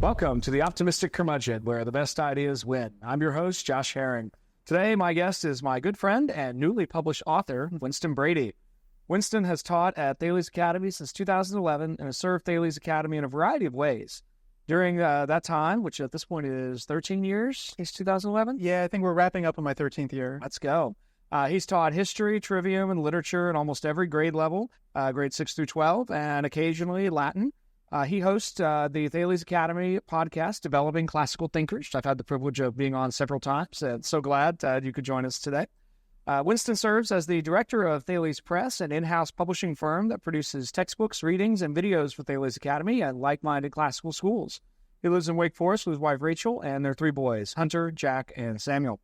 Welcome to the Optimistic Curmudgeon, where the best ideas win. I'm your host, Josh Herring. Today, my guest is my good friend and newly published author, Winston Brady. Winston has taught at Thales Academy since 2011 and has served Thales Academy in a variety of ways. During that time, which at this point is 13 years, since 2011? Yeah, I think we're wrapping up on my 13th year. Let's go. He's taught history, trivium, and literature in almost every grade level, grade 6 through 12, and occasionally Latin. He hosts the Thales Academy podcast, Developing Classical Thinkers. I've had the privilege of being on several times, and so glad you could join us today. Winston serves as the director of Thales Press, an in-house publishing firm that produces textbooks, readings, and videos for Thales Academy and like-minded classical schools. He lives in Wake Forest with his wife Rachel and their 3 boys, Hunter, Jack, and Samuel.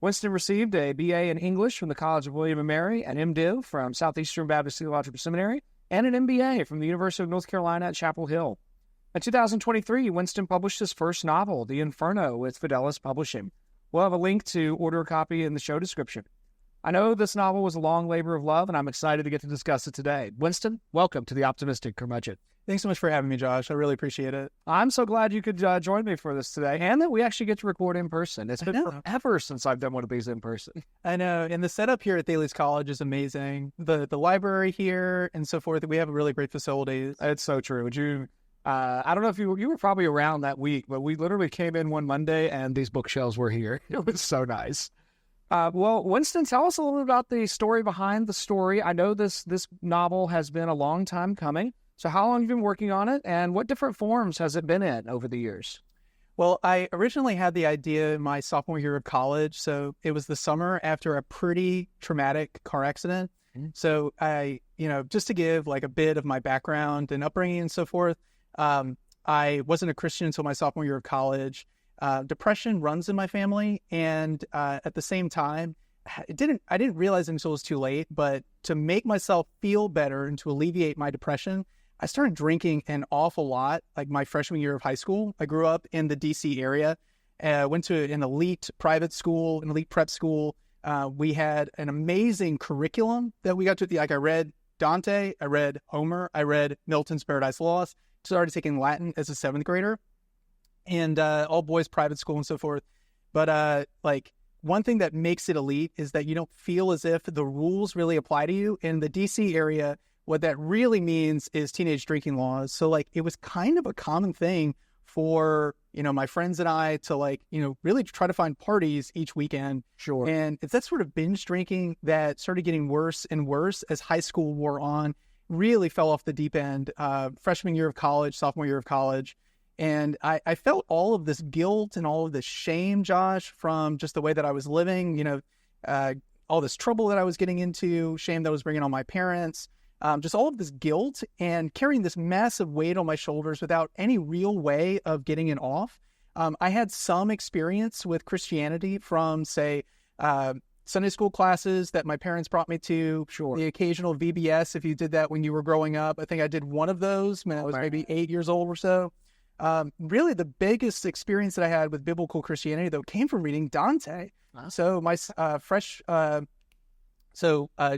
Winston received a BA in English from the College of William & Mary, an MDiv from Southeastern Baptist Theological Seminary, and an MBA from the University of North Carolina at Chapel Hill. In 2023, Winston published his first novel, The Inferno, with Fidelis Publishing. We'll have a link to order a copy in the show description. I know this novel was a long labor of love, and I'm excited to get to discuss it today. Winston, welcome to the Optimistic Curmudgeon. Thanks so much for having me, Josh. I really appreciate it. I'm so glad you could join me for this today, and that we actually get to record in person. It's been forever since I've done one of these in person. I know, and the setup here at Thales College is amazing. The library here and so forth, we have really great facilities. It's so true. Would you? I don't know if you were probably around that week, but we literally came in one Monday, and these bookshelves were here. It was so nice. Well, Winston, tell us a little bit about the story behind the story. I know this novel has been a long time coming. So how long have you been working on it, and what different forms has it been in over the years? Well, I originally had the idea in my sophomore year of college. So it was the summer after a pretty traumatic car accident. Mm-hmm. So I, just to give like a bit of my background and upbringing and so forth, I wasn't a Christian until my sophomore year of college. Depression runs in my family, and at the same time, I didn't realize until it was too late, but to make myself feel better and to alleviate my depression, I started drinking an awful lot, like my freshman year of high school. I grew up in the D.C. area, went to an elite private school, an elite prep school. We had an amazing curriculum that we got to. I read Dante, I read Homer, I read Milton's Paradise Lost, started taking Latin as a 7th grader, and all boys private school and so forth. But one thing that makes it elite is that you don't feel as if the rules really apply to you. In the D.C. area, what that really means is teenage drinking laws. So it was kind of a common thing for, my friends and I to really try to find parties each weekend. Sure. And it's that sort of binge drinking that started getting worse and worse as high school wore on, really fell off the deep end, freshman year of college, sophomore year of college. And I felt all of this guilt and all of this shame, Josh, from just the way that I was living, all this trouble that I was getting into, shame that I was bringing on my parents, just all of this guilt and carrying this massive weight on my shoulders without any real way of getting it off. I had some experience with Christianity from, say, Sunday school classes that my parents brought me to. Sure. The occasional VBS, if you did that when you were growing up. I think I did one of those when I was maybe 8 years old or so. Really, the biggest experience that I had with biblical Christianity, though, came from reading Dante. Wow. So my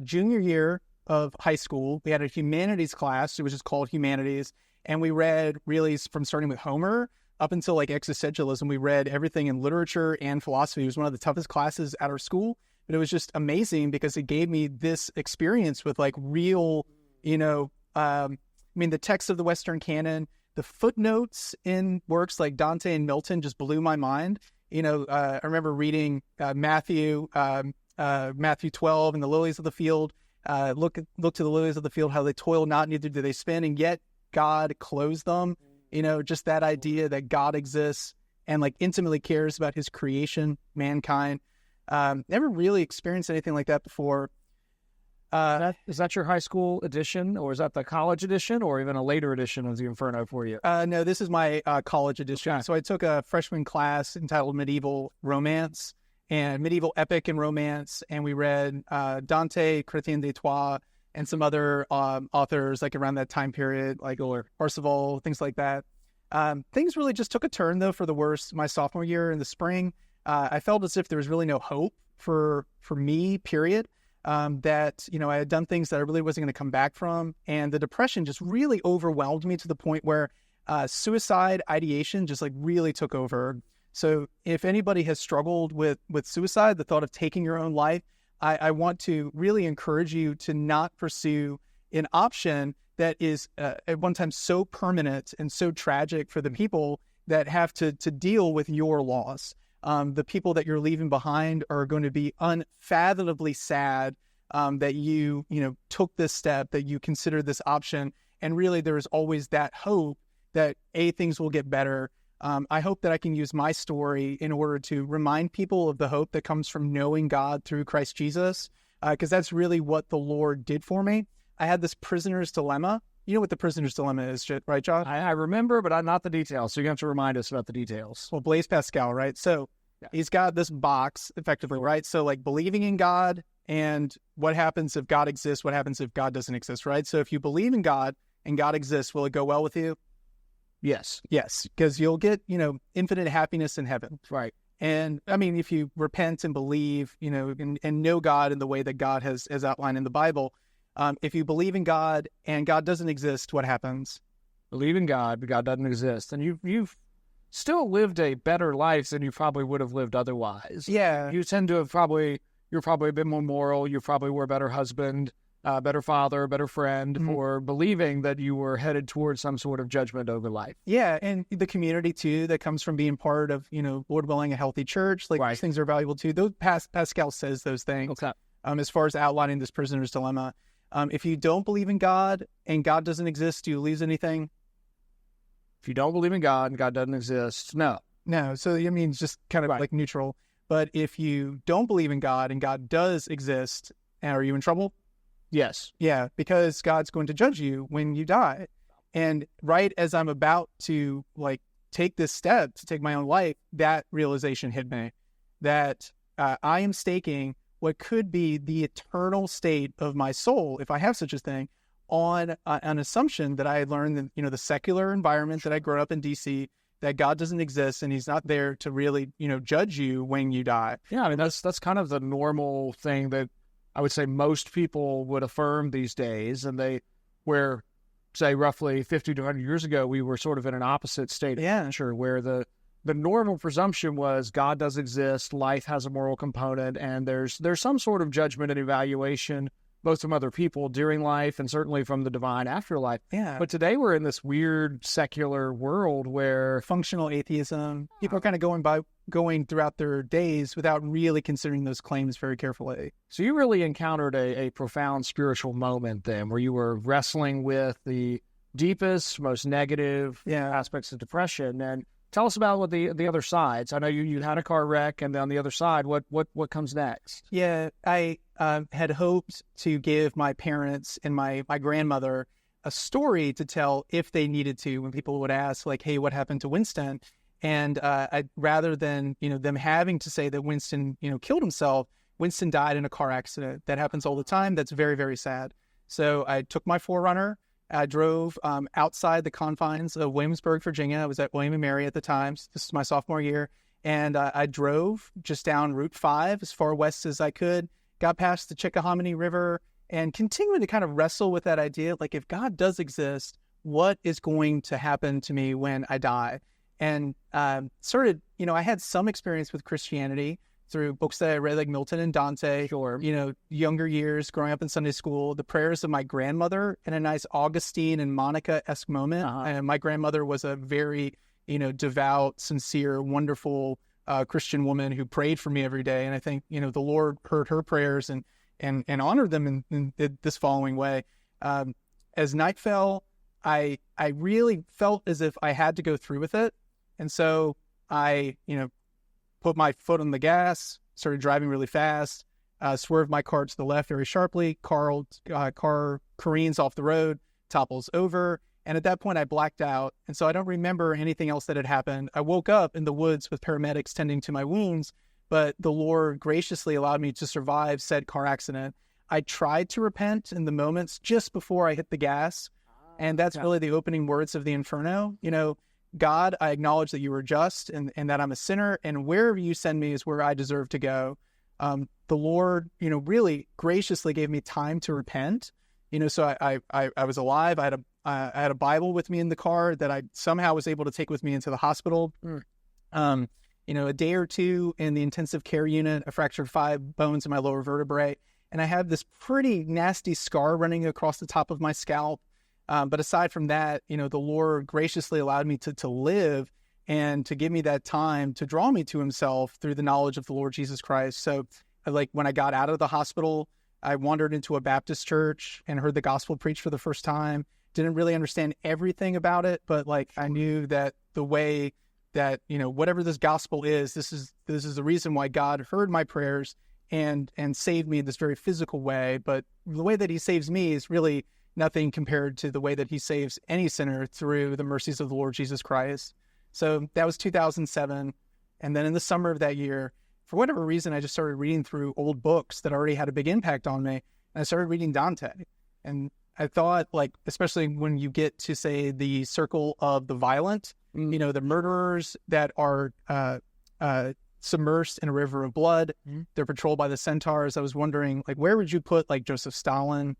junior year of high school, we had a humanities class. It was just called Humanities. And we read really from starting with Homer up until existentialism. We read everything in literature and philosophy. It was one of the toughest classes at our school. But it was just amazing because it gave me this experience with real, the text of the Western canon. The footnotes in works like Dante and Milton just blew my mind. I remember reading Matthew 12 and the lilies of the field. Look to the lilies of the field, how they toil not, neither do they spin, and yet God clothes them. Just that idea that God exists and intimately cares about his creation, mankind. Never really experienced anything like that before. Is that your high school edition, or is that the college edition, or even a later edition of the Inferno for you? No, this is my college edition. Okay. So I took a freshman class entitled Medieval Romance and Medieval Epic and Romance, and we read Dante, Chrétien de Troyes, and some other authors around that time period, Parzival, things like that. Things really just took a turn, though, for the worse my sophomore year in the spring. I felt as if there was really no hope for me, period. That, I had done things that I really wasn't going to come back from. And the depression just really overwhelmed me to the point where suicide ideation just like really took over. So if anybody has struggled with suicide, the thought of taking your own life, I want to really encourage you to not pursue an option that is at one time so permanent and so tragic for the people that have to deal with your loss. The people that you're leaving behind are going to be unfathomably sad that you took this step, that you considered this option. And really, there is always that hope that things will get better. I hope that I can use my story in order to remind people of the hope that comes from knowing God through Christ Jesus, because that's really what the Lord did for me. I had this prisoner's dilemma. You know what the prisoner's dilemma is, right, John? I remember, but not the details. So you have to remind us about the details. Well, Blaise Pascal, right? So he's got this box, effectively, right? So like believing in God and what happens if God exists, what happens if God doesn't exist, right? So if you believe in God and God exists, will it go well with you? Yes. Yes, because you'll get, infinite happiness in heaven. Right. And I mean, if you repent and believe, and know God in the way that God has outlined in the Bible, if you believe in God and God doesn't exist, what happens? Believe in God, but God doesn't exist. And you've still lived a better life than you probably would have lived otherwise. Yeah. You tend to have you're probably a bit more moral. You probably were a better husband, better father, better friend for believing that you were headed towards some sort of judgment over life. Yeah. And the community too, that comes from being part of, Lord willing, a healthy church. Like those things are valuable too. Those Pascal says those things. Okay. As far as outlining this prisoner's dilemma. If you don't believe in God and God doesn't exist, do you lose anything? If you don't believe in God and God doesn't exist, no. No. So I mean, it's just kind of like neutral. But if you don't believe in God and God does exist, are you in trouble? Yes. Yeah, because God's going to judge you when you die. And right as I'm about to take this step to take my own life, that realization hit me that I am staking what could be the eternal state of my soul, if I have such a thing, on an assumption that I had learned in the secular environment that I grew up in DC, that God doesn't exist and he's not there to really, judge you when you die. Yeah, I mean, that's kind of the normal thing that I would say most people would affirm these days. And where, say, roughly 50 to 100 years ago, we were sort of in an opposite state of culture where the normal presumption was God does exist, life has a moral component, and there's some sort of judgment and evaluation, both from other people during life and certainly from the divine afterlife. Yeah. But today we're in this weird secular world where functional atheism, people are kind of going throughout their days without really considering those claims very carefully. So you really encountered a profound spiritual moment then where you were wrestling with the deepest, most negative aspects of depression. And tell us about what the other sides. I know you had a car wreck, and on the other side, what comes next? Yeah, I had hoped to give my parents and my grandmother a story to tell if they needed to, when people would ask, like, hey, what happened to Winston? And rather than them having to say that Winston killed himself, Winston died in a car accident. That happens all the time. That's very, very sad. So I took my 4Runner. I drove outside the confines of Williamsburg, Virginia. I was at William and Mary at the time. So this is my sophomore year. And I drove just down Route 5 as far west as I could, got past the Chickahominy River, and continuing to kind of wrestle with that idea, like, if God does exist, what is going to happen to me when I die? And started, I had some experience with Christianity through books that I read, like Milton and Dante. Sure. Younger years, growing up in Sunday school, the prayers of my grandmother, and a nice Augustine and Monica-esque moment. And my grandmother was a very, devout, sincere, wonderful Christian woman who prayed for me every day. And I think, the Lord heard her prayers and honored them in this following way. As night fell, I really felt as if I had to go through with it. And so I, put my foot on the gas, started driving really fast, swerved my car to the left very sharply. Car careens off the road, topples over. And at that point, I blacked out. And so I don't remember anything else that had happened. I woke up in the woods with paramedics tending to my wounds, but the Lord graciously allowed me to survive said car accident. I tried to repent in the moments just before I hit the gas. And that's really the opening words of the Inferno. God, I acknowledge that you are just and that I'm a sinner, and wherever you send me is where I deserve to go. The Lord, really graciously gave me time to repent. So I was alive. I had I had a Bible with me in the car that I somehow was able to take with me into the hospital. A day or two in the intensive care unit, I fractured 5 bones in my lower vertebrae, and I have this pretty nasty scar running across the top of my scalp. But aside from that, the Lord graciously allowed me to live and to give me that time to draw me to himself through the knowledge of the Lord Jesus Christ. So when I got out of the hospital, I wandered into a Baptist church and heard the gospel preached for the first time. Didn't really understand everything about it, but I knew that the way that, whatever this gospel is, this is the reason why God heard my prayers and saved me in this very physical way. But the way that he saves me is really nothing compared to the way that he saves any sinner through the mercies of the Lord Jesus Christ. So that was 2007. And then in the summer of that year, for whatever reason, I just started reading through old books that already had a big impact on me. And I started reading Dante. And I thought, especially when you get to, say, the circle of the violent, the murderers that are submersed in a river of blood, they're patrolled by the centaurs. I was wondering, where would you put, Joseph Stalin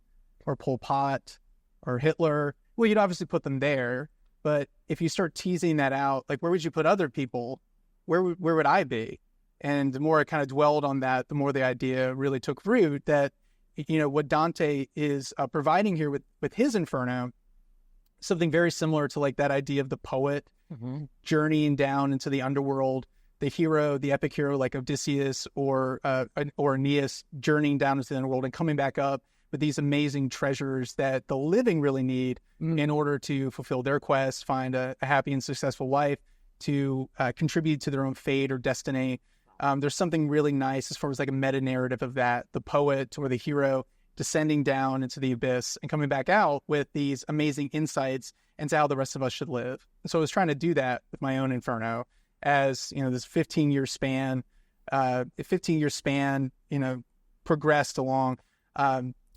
or Pol Pot or Hitler? Well, you'd obviously put them there. But if you start teasing that out, where would you put other people? Where would I be? And the more I kind of dwelled on that, the more the idea really took root that, what Dante is providing here with his Inferno, something very similar to that idea of the poet journeying down into the underworld, the hero, the epic hero like Odysseus or Aeneas journeying down into the underworld and coming back up with these amazing treasures that the living really need in order to fulfill their quest, find a happy and successful life, to contribute to their own fate or destiny. There's something really nice as far as a meta narrative of that, the poet or the hero descending down into the abyss and coming back out with these amazing insights into how the rest of us should live. And so I was trying to do that with my own Inferno as, this 15-year span, progressed along.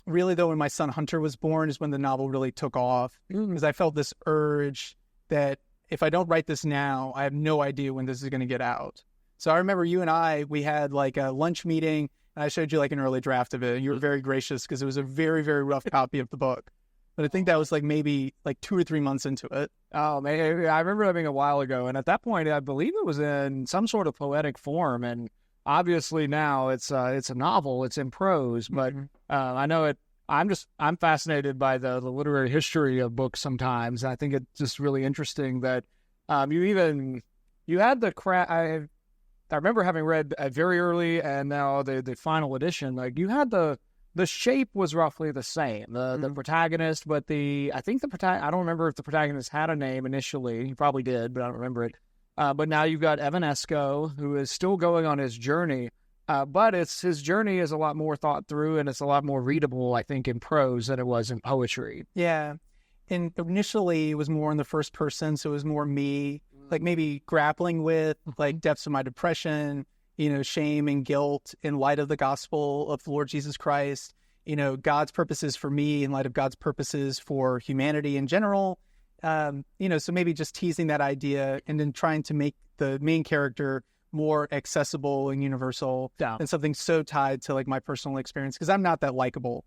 Really, though, when my son Hunter was born is when the novel really took off, because I felt this urge that if I don't write this now, I have no idea when this is going to get out. So I remember you and we had a lunch meeting, and I showed you an early draft of it. And you were very gracious because it was a very, very rough copy of the book. But I think that was maybe 2 or 3 months into it. Oh, man, I remember that being a while ago. And at that point, I believe it was in some sort of poetic form. And obviously now it's a novel, it's in prose, but I know it. I'm fascinated by the literary history of books sometimes. I think it's just really interesting that you had the I remember having read very early and now the final edition. You had the shape was roughly the same. The protagonist, but I don't remember if the protagonist had a name initially. He probably did, but I don't remember it. But now you've got Evanesco, who is still going on his journey. But his journey is a lot more thought through, and it's a lot more readable, I think, in prose than it was in poetry. Yeah. And initially it was more in the first person, so it was more me, maybe grappling with depths of my depression, shame and guilt in light of the gospel of the Lord Jesus Christ, God's purposes for me in light of God's purposes for humanity in general. So maybe just teasing that idea and then trying to make the main character more accessible and universal than something so tied to my personal experience, because I'm not that likable.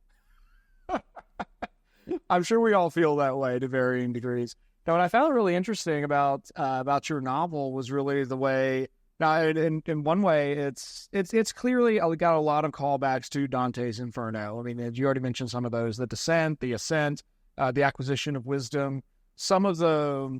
I'm sure we all feel that way to varying degrees. Now, what I found really interesting about your novel was really the way. Now, in one way, it's clearly got a lot of callbacks to Dante's Inferno. I mean, you already mentioned some of those: the descent, the ascent, the acquisition of wisdom. Some of the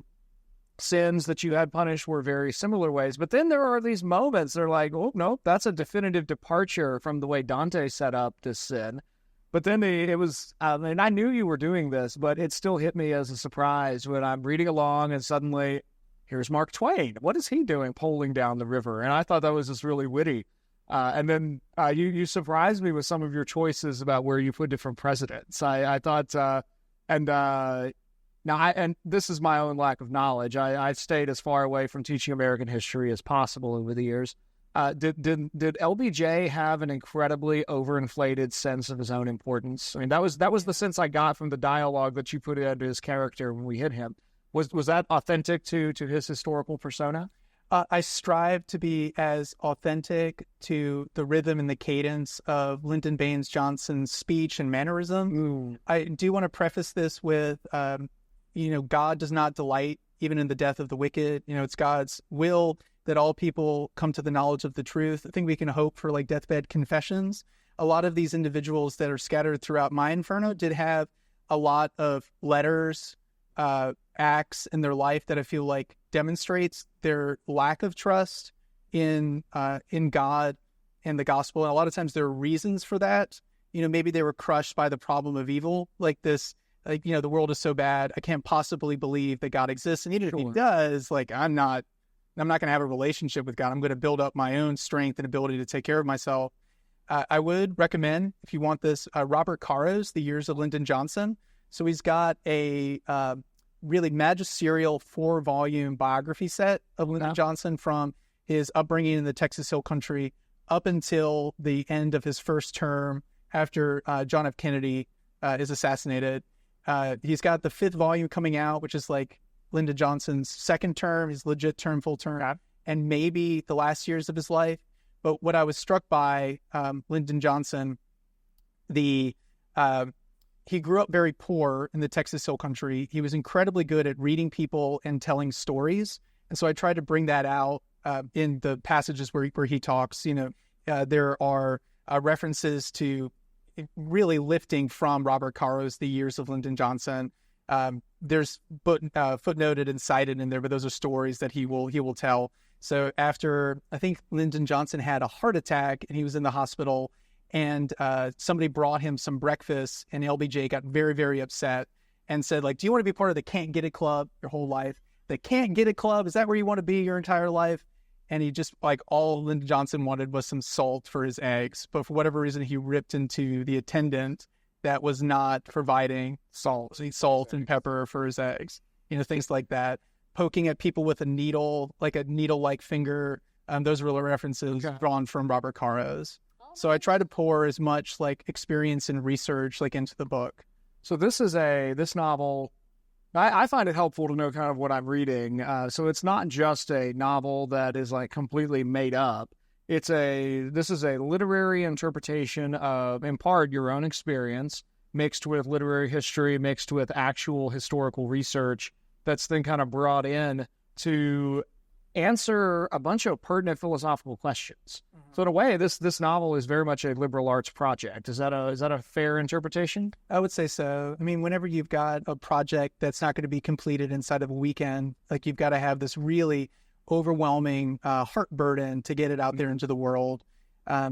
sins that you had punished were very similar ways, but then there are these moments they're oh no, that's a definitive departure from the way Dante set up this sin. But then it was and I knew you were doing this, but it still hit me as a surprise when I'm reading along and suddenly here's Mark Twain. What is he doing poling down the river? And I thought that was just really witty. And then you surprised me with some of your choices about where you put different presidents. I thought now, and this is my own lack of knowledge. I've stayed as far away from teaching American history as possible over the years. Did LBJ have an incredibly overinflated sense of his own importance? I mean, that was the sense I got from the dialogue that you put into his character when we hit him. Was that authentic to his historical persona? I strive to be as authentic to the rhythm and the cadence of Lyndon Baines Johnson's speech and mannerism. I do want to preface this with God does not delight even in the death of the wicked. It's God's will that all people come to the knowledge of the truth. I think we can hope for like deathbed confessions. A lot of these individuals that are scattered throughout my Inferno did have a lot of letters, acts in their life that I feel like demonstrates their lack of trust in God and the gospel. And a lot of times there are reasons for that. Maybe they were crushed by the problem of evil, like this, like, the world is so bad, I can't possibly believe that God exists. And even if he does, like, I'm not going to have a relationship with God. I'm going to build up my own strength and ability to take care of myself. I would recommend, if you want this, Robert Caro's The Years of Lyndon Johnson. So he's got a really magisterial 4-volume biography set of Lyndon Johnson from his upbringing in the Texas Hill Country up until the end of his first term after John F. Kennedy is assassinated. He's got the 5th volume coming out, which is like Lyndon Johnson's second term, his legit term, full term, and maybe the last years of his life. But what I was struck by, Lyndon Johnson, he grew up very poor in the Texas Hill Country. He was incredibly good at reading people and telling stories. And so I tried to bring that out in the passages where he talks. There are references to really lifting from Robert Caro's The Years of Lyndon Johnson. There's footnoted and cited in there, but those are stories that he will tell. So after, I think Lyndon Johnson had a heart attack and he was in the hospital, and somebody brought him some breakfast, and LBJ got very, very upset and said, like, do you want to be part of the Can't Get It Club your whole life? The Can't Get It Club, is that where you want to be your entire life? And he just, like, all Lyndon Johnson wanted was some salt for his eggs. But for whatever reason, he ripped into the attendant that was not providing salt and pepper for his eggs. Things like that. Poking at people with a needle, like a needle-like finger. Those were references drawn from Robert Caro's. So I try to pour as much like experience and research like into the book. So this novel, I find it helpful to know kind of what I'm reading. So it's not just a novel that is like completely made up. This is a literary interpretation of, in part, your own experience mixed with literary history, mixed with actual historical research that's then kind of brought in to answer a bunch of pertinent philosophical questions. Mm-hmm. So in a way, this novel is very much a liberal arts project. Is that a fair interpretation? I would say so. I mean, whenever you've got a project that's not going to be completed inside of a weekend, like, you've got to have this really overwhelming heart burden to get it out there into the world.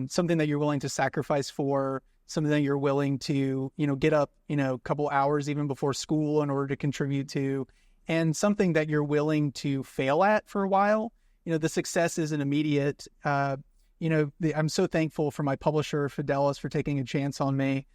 Something that you're willing to sacrifice for, something that you're willing to, get up, a couple hours even before school in order to contribute to, and something that you're willing to fail at for a while. The success isn't immediate. I'm so thankful for my publisher, Fidelis, for taking a chance on me.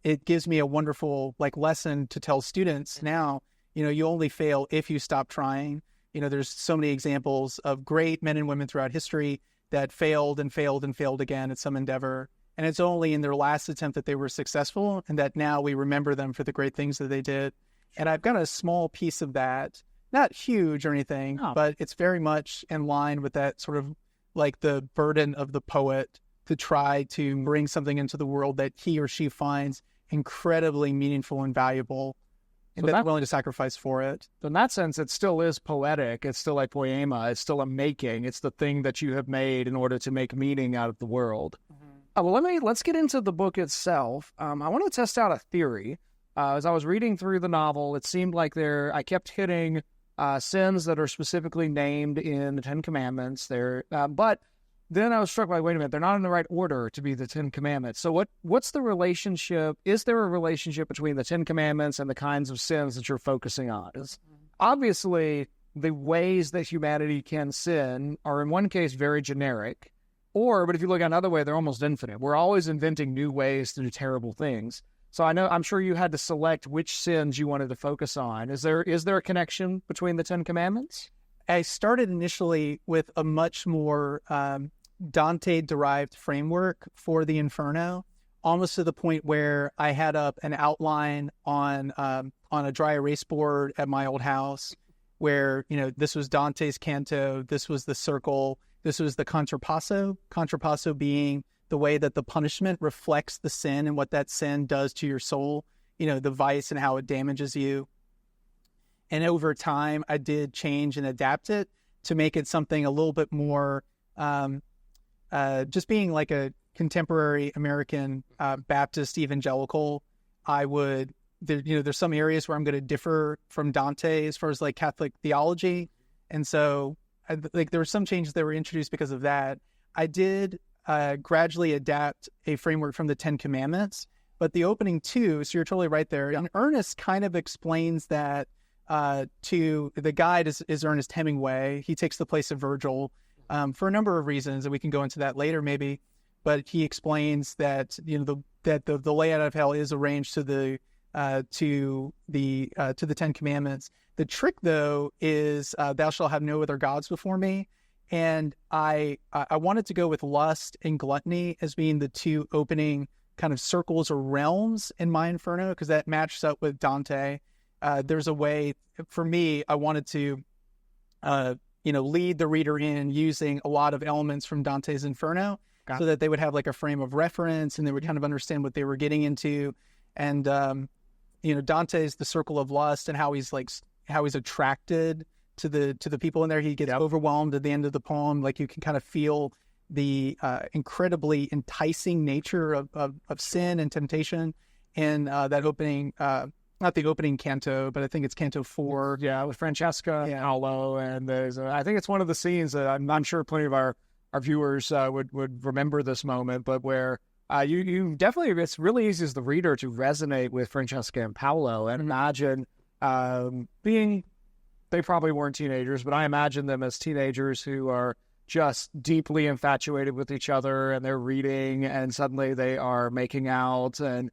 It gives me a wonderful lesson to tell students now. You only fail if you stop trying. There's so many examples of great men and women throughout history that failed and failed and failed again at some endeavor. And it's only in their last attempt that they were successful, and that now we remember them for the great things that they did. And I've got a small piece of that, not huge or anything, but it's very much in line with that sort of like the burden of the poet to try to bring something into the world that he or she finds incredibly meaningful and valuable, and that's willing to sacrifice for it. So in that sense, it still is poetic. It's still like poema. It's still a making. It's the thing that you have made in order to make meaning out of the world. Mm-hmm. Well, let's get into the book itself. I want to test out a theory. As I was reading through the novel, it seemed like I kept hitting sins that are specifically named in the Ten Commandments. But then I was struck by, wait a minute, they're not in the right order to be the Ten Commandments. So what's the relationship? Is there a relationship between the Ten Commandments and the kinds of sins that you're focusing on? Obviously, the ways that humanity can sin are in one case very generic, but if you look at another way, they're almost infinite. We're always inventing new ways to do terrible things. So I'm sure you had to select which sins you wanted to focus on. Is there a connection between the Ten Commandments? I started initially with a much more Dante-derived framework for the Inferno, almost to the point where I had up an outline on a dry erase board at my old house, where this was Dante's canto, this was the circle, this was the contrapasso being the way that the punishment reflects the sin and what that sin does to your soul, the vice and how it damages you. And over time, I did change and adapt it to make it something a little bit more, just being like a contemporary American Baptist evangelical. There's some areas where I'm going to differ from Dante as far as like Catholic theology. And so there were some changes that were introduced because of that. I did gradually adapt a framework from the Ten Commandments, but the opening two, so you're totally right there. And Ernest kind of explains that to the guide is Ernest Hemingway. He takes the place of Virgil for a number of reasons, and we can go into that later maybe. But he explains that the layout of hell is arranged to the Ten Commandments. The trick, though, is thou shalt have no other gods before me. And I wanted to go with lust and gluttony as being the two opening kind of circles or realms in my Inferno, because that matches up with Dante. There's a way, for me, I wanted to, lead the reader in using a lot of elements from Dante's Inferno so that they would have like a frame of reference and they would kind of understand what they were getting into. And, Dante's the circle of lust and how he's attracted to the people in there. He gets overwhelmed at the end of the poem. Like you can kind of feel the incredibly enticing nature of sin and temptation in that opening, not the opening canto, but I think it's Canto 4. Yeah, with Francesca and Paolo. And I think it's one of the scenes that I'm sure plenty of our viewers would remember this moment, but where you definitely, it's really easy as the reader to resonate with Francesca and Paolo and imagine they probably weren't teenagers, but I imagine them as teenagers who are just deeply infatuated with each other, and they're reading, and suddenly they are making out, and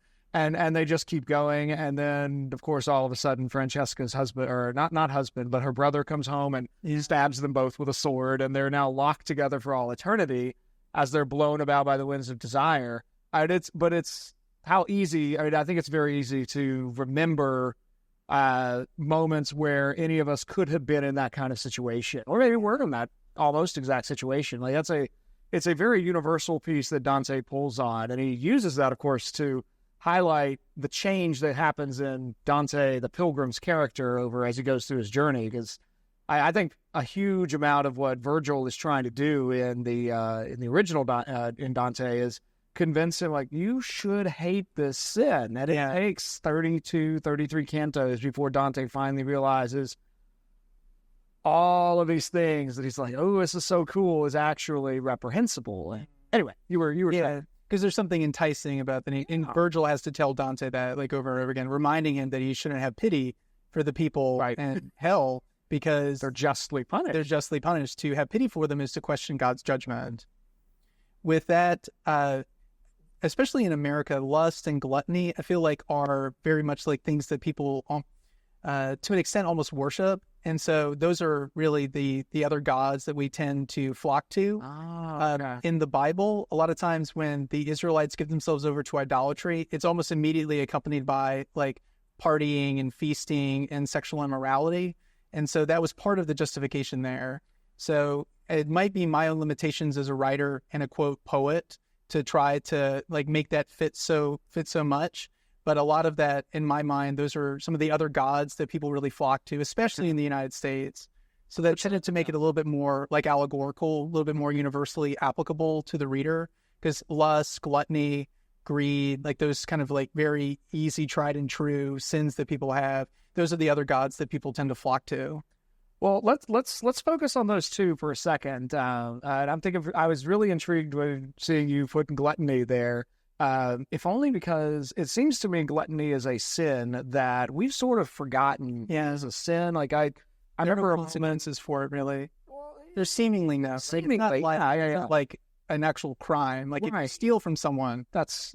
they just keep going. And then, of course, all of a sudden, Francesca's husband, or not husband, but her brother comes home and he stabs them both with a sword, and they're now locked together for all eternity as they're blown about by the winds of desire. But it's how easy. I mean, I think it's very easy to remember moments where any of us could have been in that kind of situation, or maybe we're in that almost exact situation. Like it's a very universal piece that Dante pulls on, and he uses that, of course, to highlight the change that happens in Dante, the pilgrim's character, over as he goes through his journey. Because I think a huge amount of what Virgil is trying to do in the original in Dante is convince him, like, you should hate this sin. And it takes 32, 33 cantos before Dante finally realizes all of these things that he's like, oh, this is so cool, is actually reprehensible. Anyway, you were saying. Because there's something enticing about that. And Virgil has to tell Dante that, like, over and over again, reminding him that he shouldn't have pity for the people in hell because they're justly punished. They're justly punished. To have pity for them is to question God's judgment. With that, especially in America, lust and gluttony, I feel like are very much like things that people, to an extent, almost worship. And so those are really the other gods that we tend to flock to. In the Bible, a lot of times when the Israelites give themselves over to idolatry, it's almost immediately accompanied by like partying and feasting and sexual immorality. And so that was part of the justification there. So it might be my own limitations as a writer and a quote poet to try to like make that fit so much. But a lot of that, in my mind, those are some of the other gods that people really flock to, especially in the United States. So that tended to make it a little bit more like allegorical, a little bit more universally applicable to the reader, because lust, gluttony, greed, like those kind of like very easy, tried and true sins that people have, those are the other gods that people tend to flock to. Well, let's focus on those two for a second. And I'm thinking, I was really intrigued with seeing you put gluttony there. If only because it seems to me gluttony is a sin that we've sort of forgotten as a sin. Like I remember consequences for it, really. There's seemingly no. Seemingly, not like an actual crime. Like if you steal from someone,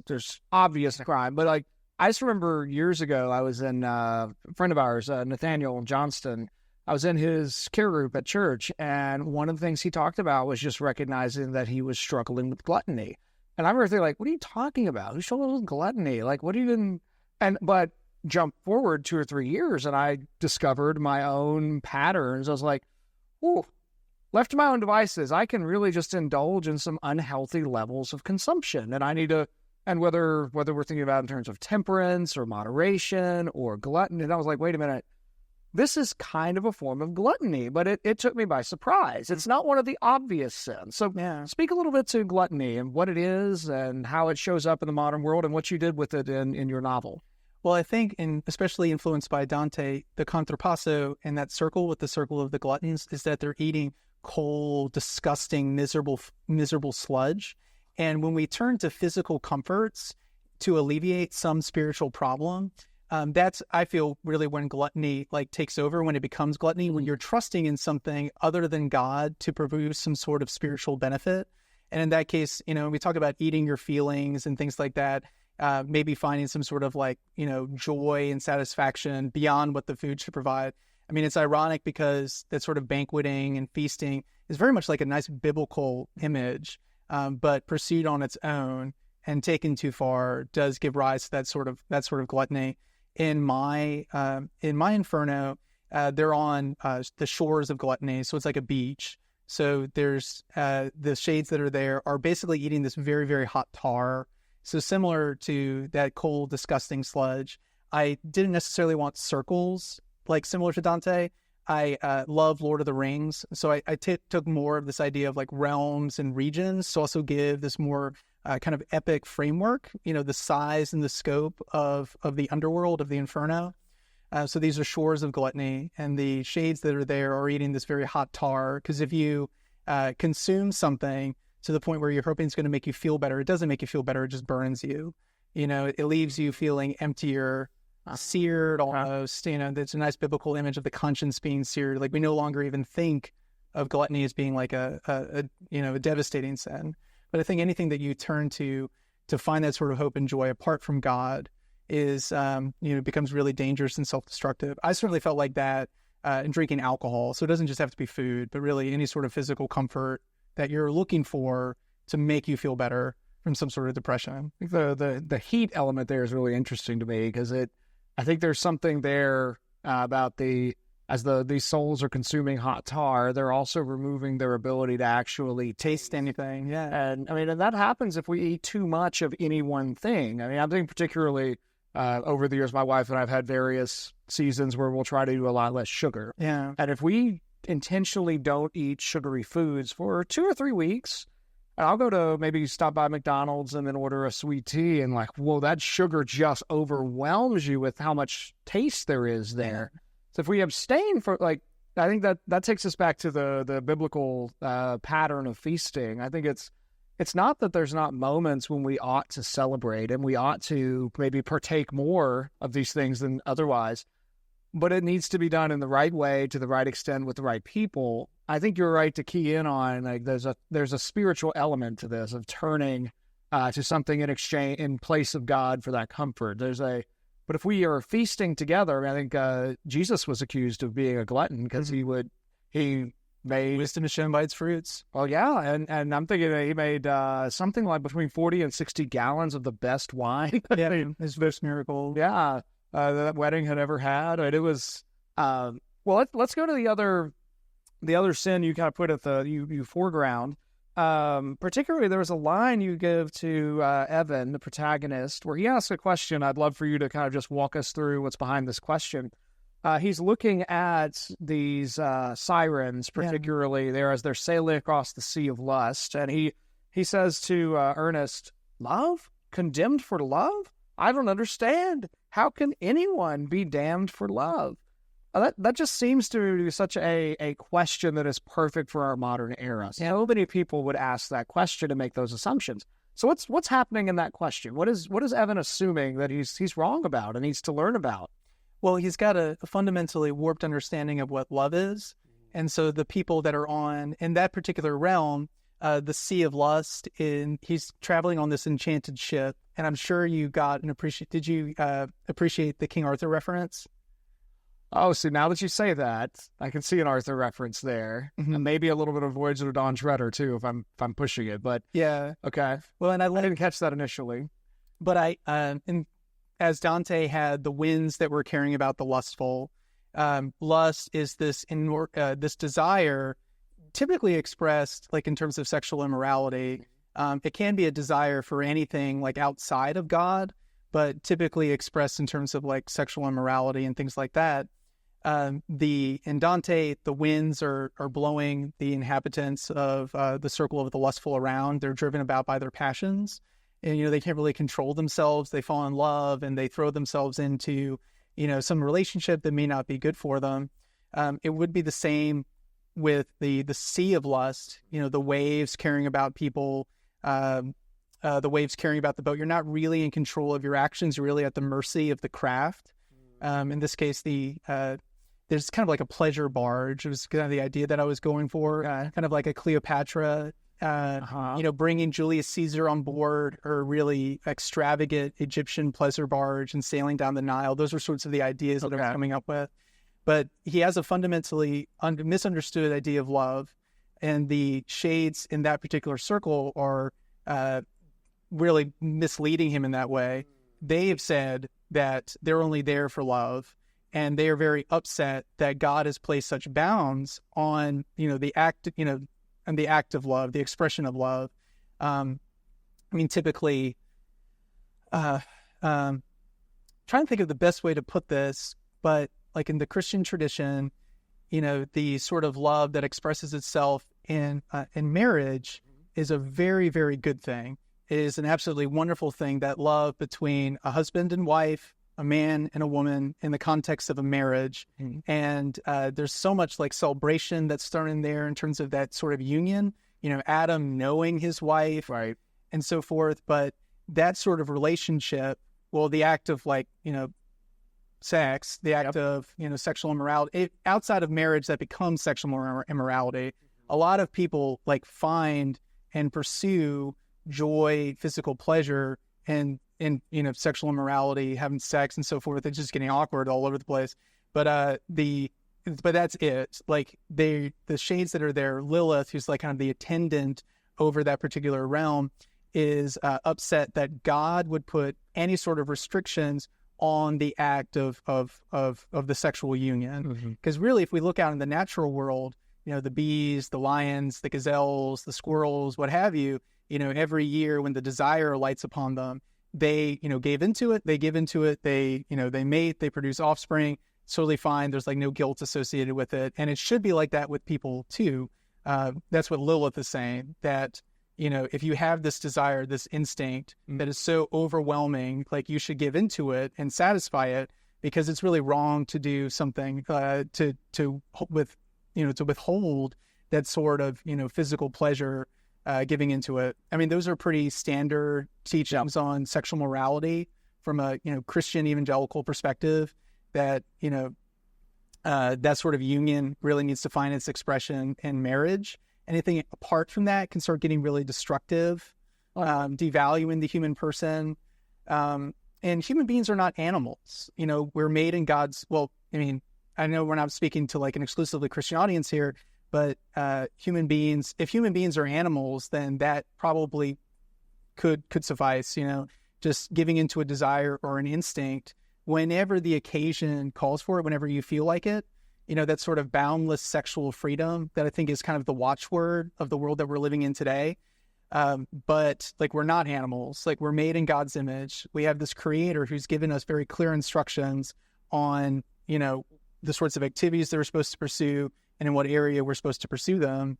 there's obvious crime. But like I just remember years ago, I was in a friend of ours, Nathaniel Johnston. I was in his care group at church, and one of the things he talked about was just recognizing that he was struggling with gluttony. And I remember thinking, like, what are you talking about? Who's struggling with gluttony? Like, what even? But jump forward 2 or 3 years, and I discovered my own patterns. I was like, ooh, left to my own devices, I can really just indulge in some unhealthy levels of consumption. And I need to, and whether we're thinking about in terms of temperance or moderation or gluttony, and I was like, wait a minute, this is kind of a form of gluttony, but it took me by surprise. It's not one of the obvious sins. So speak a little bit to gluttony and what it is and how it shows up in the modern world and what you did with it in your novel. Well, I think, especially influenced by Dante, the contrapasso and that circle with the circle of the gluttons is that they're eating cold, disgusting, miserable sludge. And when we turn to physical comforts to alleviate some spiritual problem, that's, I feel, really when gluttony takes over, when it becomes gluttony, when you're trusting in something other than God to produce some sort of spiritual benefit. And in that case, when we talk about eating your feelings and things like that, maybe finding some sort of joy and satisfaction beyond what the food should provide. I mean, it's ironic because that sort of banqueting and feasting is very much like a nice biblical image, but pursued on its own and taken too far does give rise to that sort of gluttony. In my Inferno, they're on the shores of gluttony, so it's like a beach. So there's the shades that are there are basically eating this very, very hot tar. So similar to that cold, disgusting sludge. I didn't necessarily want circles similar to Dante. I love Lord of the Rings, so I took more of this idea of realms and regions to also give this more kind of epic framework, the size and the scope of the underworld of the Inferno. So these are shores of gluttony, and the shades that are there are eating this very hot tar, because if you consume something to the point where you're hoping it's going to make you feel better, it doesn't make you feel better, it just burns you. It leaves you feeling emptier, seared almost. That's a nice biblical image of the conscience being seared. We no longer even think of gluttony as being a devastating sin. But I think anything that you turn to find that sort of hope and joy apart from God is, becomes really dangerous and self-destructive. I certainly felt like that in drinking alcohol. So it doesn't just have to be food, but really any sort of physical comfort that you're looking for to make you feel better from some sort of depression. I think the heat element there is really interesting to me because I think there's something there about these souls are consuming hot tar, they're also removing their ability to actually taste anything. Yeah. And that happens if we eat too much of any one thing. I'm thinking particularly over the years, my wife and I have had various seasons where we'll try to do a lot less sugar. Yeah. And if we intentionally don't eat sugary foods for 2 or 3 weeks, I'll go to maybe stop by McDonald's and then order a sweet tea and whoa, that sugar just overwhelms you with how much taste there is there. So if we abstain for I think that takes us back to the biblical pattern of feasting. I think it's not that there's not moments when we ought to celebrate and we ought to maybe partake more of these things than otherwise, but it needs to be done in the right way, to the right extent, with the right people. I think you're right to key in on there's a spiritual element to this of turning to something in place of God for that comfort. But if we are feasting together, I think Jesus was accused of being a glutton because he made wisdom is shown by its fruits. Well, yeah, and I'm thinking that he made something like between 40 and 60 gallons of the best wine. Yeah, his first miracle. Yeah. That wedding had ever had. It was well. Let's go to the other sin you kind of put at the foreground. Particularly, there was a line you give to Evan, the protagonist, where he asks a question. I'd love for you to kind of just walk us through what's behind this question. He's looking at these sirens, particularly there as they're sailing across the sea of lust, and he says to Ernest, "Love? Condemned for love? I don't understand. How can anyone be damned for love?" That just seems to be such a question that is perfect for our modern era. So many people would ask that question and make those assumptions. So what's happening in that question? What is Evan assuming that he's wrong about and needs to learn about? Well, he's got a fundamentally warped understanding of what love is. And so the people that are in that particular realm, the Sea of Lust, he's traveling on this enchanted ship. And I'm sure you did you appreciate the King Arthur reference? Oh, so now that you say that, I can see an Arthur reference there, and maybe a little bit of Voyage of the Dawn Treader too, if I'm pushing it. But yeah, okay. Well, and I didn't catch that initially, but as Dante had the winds that were caring about the lustful, lust is this desire, typically expressed in terms of sexual immorality. It can be a desire for anything outside of God, but typically expressed in terms of sexual immorality and things like that. in Dante, the winds are blowing the inhabitants of the circle of the lustful around. They're driven about by their passions, and they can't really control themselves. They fall in love and they throw themselves into some relationship that may not be good for them. It would be the same with the sea of lust. The waves carrying about people, the waves carrying about the boat. You're not really in control of your actions. You're really at the mercy of the craft. In this case, there's kind of like a pleasure barge. It was kind of the idea that I was going for, kind of like a Cleopatra, bringing Julius Caesar on board, or really extravagant Egyptian pleasure barge and sailing down the Nile. Those are sorts of the ideas that I'm coming up with. But he has a fundamentally misunderstood idea of love, and the shades in that particular circle are really misleading him in that way. They have said that they're only there for love, and they are very upset that God has placed such bounds on, the act, and the act of love, the expression of love. Typically, trying to think of the best way to put this, but like in the Christian tradition, the sort of love that expresses itself in marriage is a very, very good thing. It is an absolutely wonderful thing, that love between a husband and wife, a man and a woman in the context of a marriage. And there's so much like celebration that's thrown in there in terms of that sort of union, Adam knowing his wife, right, and so forth. But that sort of relationship, well, the act of sex, the act of, sexual immorality, outside of marriage that becomes sexual immorality. A lot of people find and pursue joy, physical pleasure, and sexual immorality, having sex and so forth. It's just getting awkward all over the place. But that's it. Like the shades that are there, Lilith, who's like kind of the attendant over that particular realm, is upset that God would put any sort of restrictions on the act of the sexual union. Because really, if we look out in the natural world, the bees, the lions, the gazelles, the squirrels, what have you, every year when the desire lights upon them, they, gave into it, they give into it, they mate, they produce offspring. It's totally fine. There's no guilt associated with it. And it should be like that with people too. That's what Lilith is saying, that, if you have this desire, this instinct that is so overwhelming, you should give into it and satisfy it, because it's really wrong to do something, to withhold that sort of, physical pleasure, giving into it. Those are pretty standard teachings on sexual morality from a, Christian evangelical perspective, that, that sort of union really needs to find its expression in marriage. Anything apart from that can start getting really destructive, devaluing the human person. And human beings are not animals. We're made in God's, I know we're not speaking to an exclusively Christian audience here, but if human beings are animals, then that probably could suffice, just giving into a desire or an instinct whenever the occasion calls for it, whenever you feel like it. That sort of boundless sexual freedom that I think is kind of the watchword of the world that we're living in today. But we're not animals. We're made in God's image. We have this creator who's given us very clear instructions on, the sorts of activities that we're supposed to pursue and in what area we're supposed to pursue them.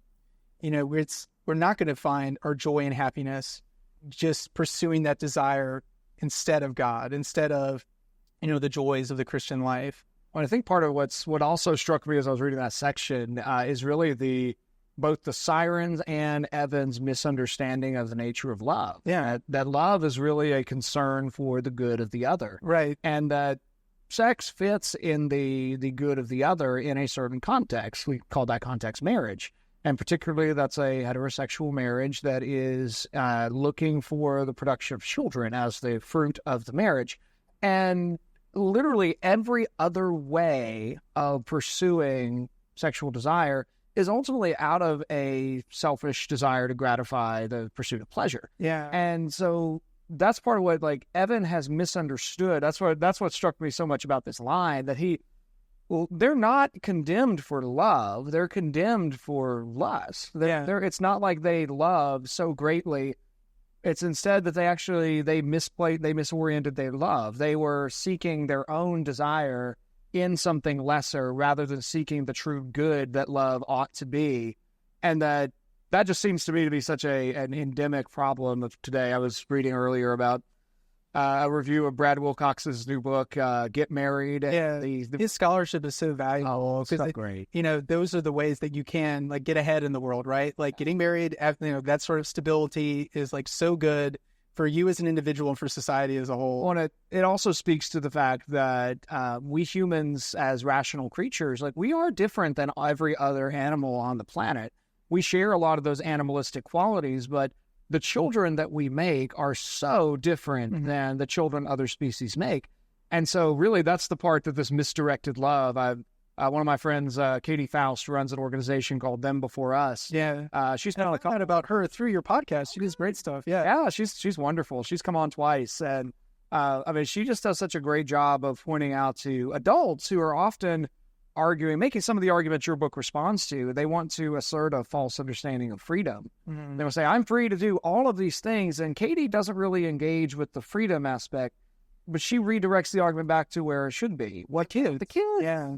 We're not going to find our joy and happiness just pursuing that desire instead of God, instead of, the joys of the Christian life. Well, I think part of what also struck me as I was reading that section is really both the sirens and Evan's misunderstanding of the nature of love. Yeah. That love is really a concern for the good of the other. Right. And that sex fits in the good of the other in a certain context. We call that context marriage. And particularly that's a heterosexual marriage that is looking for the production of children as the fruit of the marriage. And literally every other way of pursuing sexual desire is ultimately out of a selfish desire to gratify the pursuit of pleasure. Yeah. And so that's part of what Evan has misunderstood. That's what struck me so much about this line, that they're not condemned for love. They're condemned for lust. It's not like they love so greatly. It's instead that they misoriented their love. They were seeking their own desire in something lesser rather than seeking the true good that love ought to be. And that just seems to me to be such an endemic problem of today. I was reading earlier about a review of Brad Wilcox's new book, Get Married. Yeah, his scholarship is so valuable. Oh, it's great. Those are the ways that you can like get ahead in the world, right? Like getting married, that sort of stability is like so good for you as an individual and for society as a whole. Well, it also speaks to the fact that we humans as rational creatures, like we are different than every other animal on the planet. We share a lot of those animalistic qualities, but the children that we make are so different than the children other species make. And so really that's the part that this misdirected love, one of my friends, Katie Faust, runs an organization called Them Before Us. Yeah. She's kind of like about her through your podcast. She does great stuff. Yeah, she's wonderful. She's come on twice. And she just does such a great job of pointing out to adults who are often arguing, making some of the arguments your book responds to. They want to assert a false understanding of freedom. They will say, I'm free to do all of these things. And Katie doesn't really engage with the freedom aspect, but she redirects the argument back to where it should be. What kids? The kids. Yeah.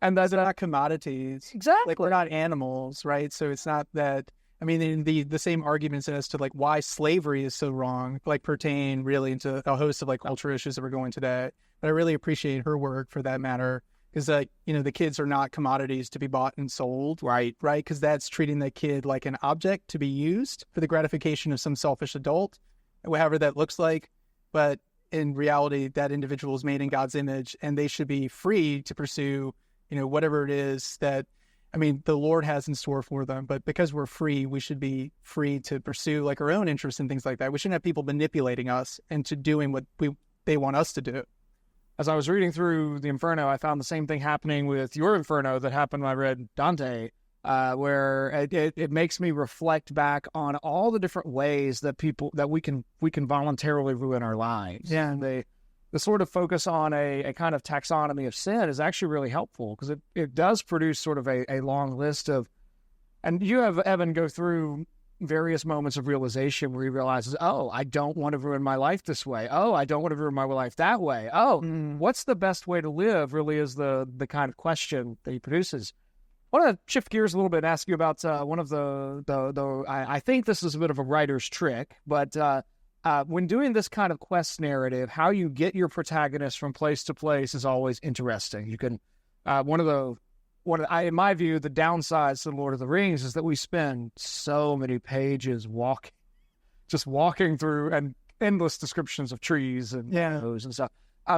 And that's not commodities. Exactly. Like we're not animals, right? So it's not that, the same arguments as to like why slavery is so wrong, like pertain really into a host of like culture issues that we're going today. But I really appreciate her work for that matter. Because, the kids are not commodities to be bought and sold. Right. Because that's treating the kid like an object to be used for the gratification of some selfish adult, however that looks like. But in reality, that individual is made in God's image, and they should be free to pursue, whatever it is that, the Lord has in store for them. But because we're free, we should be free to pursue like our own interests and things like that. We shouldn't have people manipulating us into doing what they want us to do. As I was reading through the Inferno, I found the same thing happening with your Inferno that happened when I read Dante, where it makes me reflect back on all the different ways that we can voluntarily ruin our lives. Yeah. And the sort of focus on a kind of taxonomy of sin is actually really helpful because it does produce sort of a long list of, and you have Evan go through various moments of realization where he realizes, oh, I don't want to ruin my life this way. Oh, I don't want to ruin my life that way. Oh, what's the best way to live really is the kind of question that he produces. I want to shift gears a little bit and ask you about one of I think this is a bit of a writer's trick, but when doing this kind of quest narrative, how you get your protagonist from place to place is always interesting. You can, in my view, the downsides to the Lord of the Rings is that we spend so many pages walking through and endless descriptions of trees and meadows and stuff.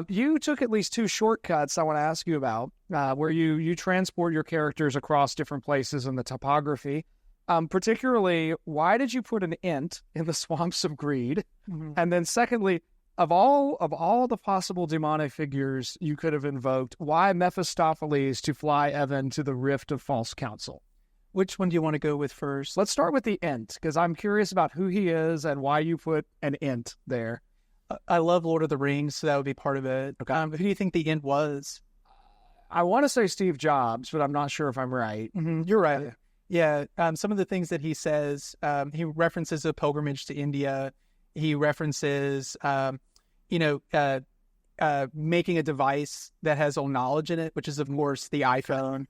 You took at least 2 shortcuts I want to ask you about, where you transport your characters across different places in the topography. Particularly, why did you put an int in the swamps of greed? And then secondly, of all the possible demonic figures you could have invoked, why Mephistopheles to fly Evan to the rift of false counsel? Which one do you want to go with first? Let's start with the int, because I'm curious about who he is and why you put an int there. I love Lord of the Rings, so that would be part of it. Okay. Who do you think the int was? I want to say Steve Jobs, but I'm not sure if I'm right. You're right. Yeah. Some of the things that he says, he references a pilgrimage to India. He references, making a device that has all knowledge in it, which is, of course, the iPhone.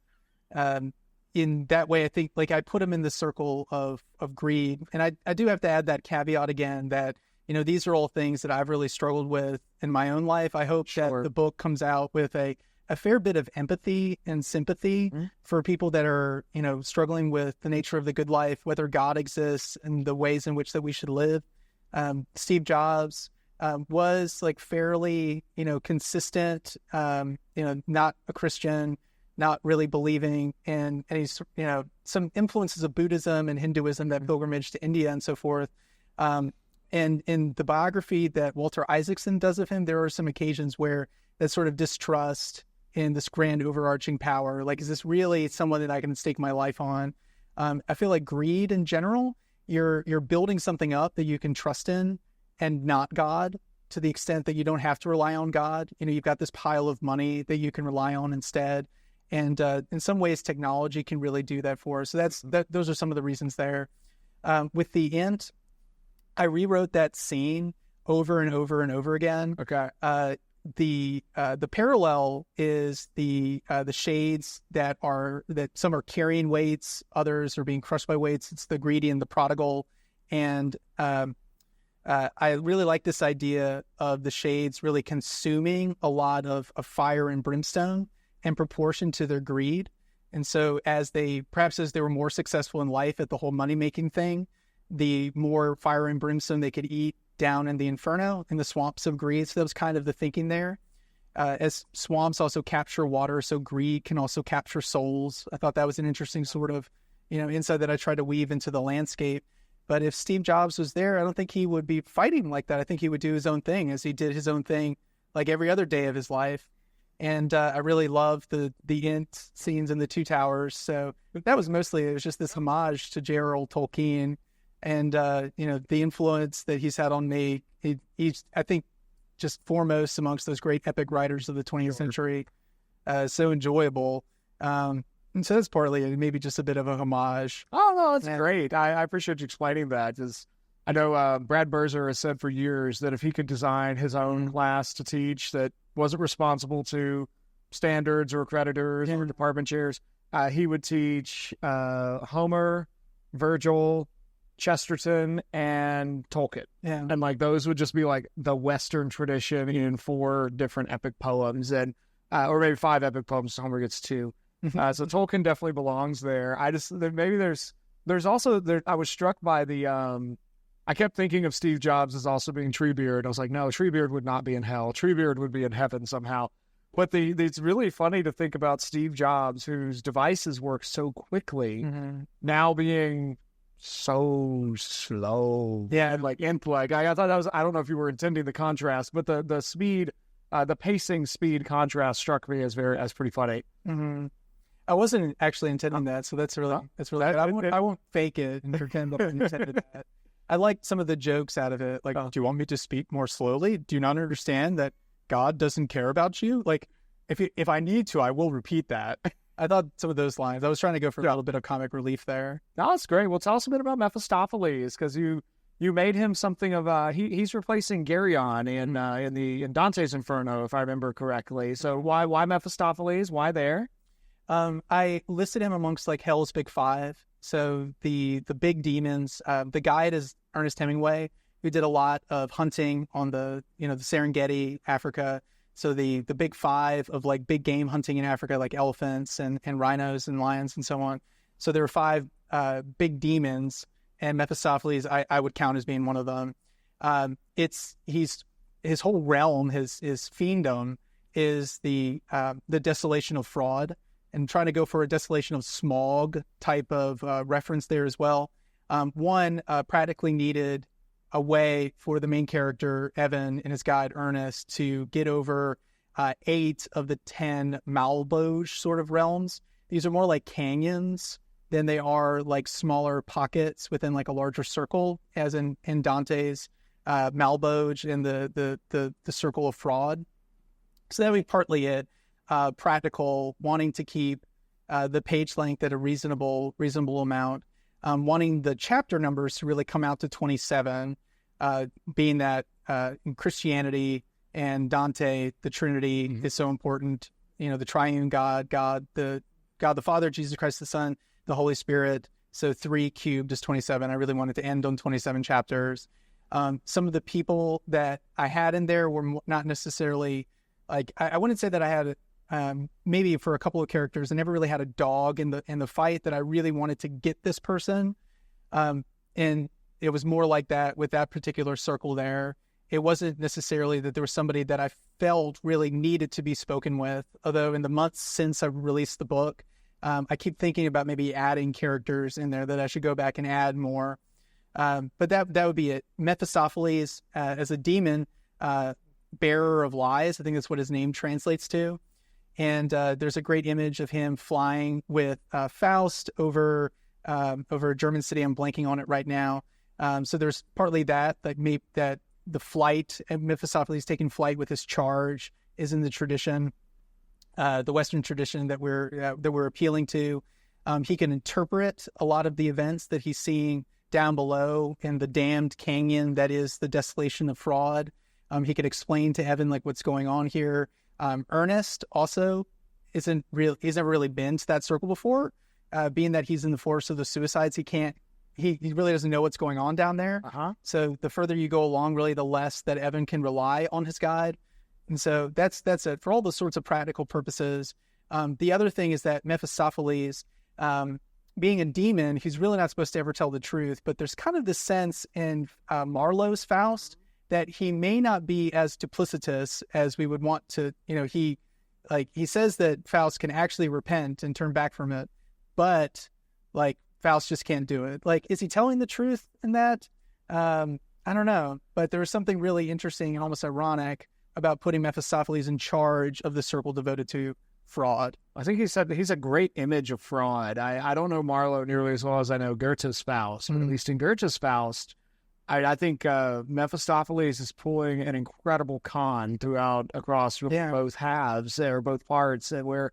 In that way, I think, I put him in the circle of greed. And I do have to add that caveat again that, these are all things that I've really struggled with in my own life. I hope that the book comes out with a fair bit of empathy and sympathy for people that are, struggling with the nature of the good life, whether God exists and the ways in which that we should live. Steve Jobs was fairly, consistent, not a Christian, not really believing, and he's, some influences of Buddhism and Hinduism, that pilgrimage to India and so forth. And in the biography that Walter Isaacson does of him, there are some occasions where that sort of distrust in this grand overarching power, is this really someone that I can stake my life on? I feel like greed in general, you're building something up that you can trust in and not God, to the extent that you don't have to rely on God. You've got this pile of money that you can rely on instead. And in some ways, technology can really do that for us. So those are some of the reasons there. With the int, I rewrote that scene over and over and over again. Okay. the parallel is the shades that some are carrying weights, others are being crushed by weights. It's the greedy and the prodigal, and I really like this idea of the shades really consuming a lot of fire and brimstone in proportion to their greed. And so as they were more successful in life at the whole money-making thing, the more fire and brimstone they could eat down in the Inferno, in the swamps of greed. So that was kind of the thinking there. As swamps also capture water, so greed can also capture souls. I thought that was an interesting sort of, insight that I tried to weave into the landscape. But if Steve Jobs was there, I don't think he would be fighting like that. I think he would do his own thing as he did his own thing like every other day of his life. And I really love the int scenes in the Two Towers. So that was mostly, it was just this homage to J.R.R. Tolkien and, the influence that he's had on me. He's, I think, just foremost amongst those great epic writers of the 20th century. So enjoyable. And so that's partly maybe just a bit of a homage. Oh, no, that's great. I appreciate you explaining that, because I know Brad Berzer has said for years that if he could design his own class to teach that wasn't responsible to standards or accreditors or department chairs, he would teach Homer, Virgil, Chesterton, and Tolkien. Yeah. And like those would just be like the Western tradition in 4 different epic poems, and or maybe 5 epic poems. Homer gets 2. So Tolkien definitely belongs there. There's also there. I was struck by the I kept thinking of Steve Jobs as also being Treebeard. I was like, no, Treebeard would not be in hell. Treebeard would be in heaven somehow. But it's really funny to think about Steve Jobs, whose devices work so quickly, now being so slow. Yeah. And like I thought that was, I don't know if you were intending the contrast, but the speed, the pacing speed contrast struck me as pretty funny. I wasn't actually intending that, so that's really good. I won't fake it and pretend that I intended that. I liked some of the jokes out of it. Like, do you want me to speak more slowly? Do you not understand that God doesn't care about you? Like, if I need to, I will repeat that. I thought some of those lines. I was trying to go for a little bit of comic relief there. No, that's great. Well, tell us a bit about Mephistopheles, because you made him something of he's replacing Geryon in Dante's Inferno, if I remember correctly. So why Mephistopheles? Why there? I listed him amongst like Hell's Big Five. So the big demons. The guide is Ernest Hemingway, who did a lot of hunting on the Serengeti, Africa. So the big 5 of like big game hunting in Africa, like elephants and rhinos and lions and so on. So there were 5 big demons, and Mephistopheles I would count as being one of them. His whole realm, his fiendom is the desolation of fraud, and trying to go for a desolation of smog type of reference there as well. One practically needed a way for the main character, Evan, and his guide, Ernest, to get over 8 of the 10 Malbauge sort of realms. These are more like canyons than they are like smaller pockets within like a larger circle, as in Dante's Malbauge and the circle of fraud. So that would be partly it. Practical, wanting to keep the page length at a reasonable amount, wanting the chapter numbers to really come out to 27, being that in Christianity and Dante, the Trinity is so important. The triune God the Father, Jesus Christ the Son, the Holy Spirit. So 3 cubed is 27. I really wanted to end on 27 chapters. Some of the people that I had in there were not necessarily like, I wouldn't say that I had maybe for a couple of characters, I never really had a dog in the fight that I really wanted to get this person. And it was more like that with that particular circle there. It wasn't necessarily that there was somebody that I felt really needed to be spoken with, although in the months since I released the book, I keep thinking about maybe adding characters in there that I should go back and add more. But that would be it. Mephistopheles as a demon, bearer of lies. I think that's what his name translates to. And there's a great image of him flying with Faust over a German city. I'm blanking on it right now. So there's partly that the flight, and Mephistopheles taking flight with his charge, is in the tradition, the Western tradition that we're appealing to. He can interpret a lot of the events that he's seeing down below in the damned canyon that is the desolation of fraud. He could explain to Evan like what's going on here. Ernest also he's never really been to that circle before, being that he's in the force of the suicides. He really doesn't know what's going on down there. So the further you go along, really, the less that Evan can rely on his guide. And so that's it for all those sorts of practical purposes. The other thing is that Mephistopheles, being a demon, he's really not supposed to ever tell the truth. But there's kind of this sense in Marlowe's Faust that he may not be as duplicitous as we would want to. He says that Faust can actually repent and turn back from it, but Faust just can't do it. Is he telling the truth in that? I don't know. But there was something really interesting and almost ironic about putting Mephistopheles in charge of the circle devoted to fraud. I think he said he's a great image of fraud. I don't know Marlowe nearly as well as I know Goethe's Faust, but at least in Goethe's Faust, I think Mephistopheles is pulling an incredible con across both halves or both parts, where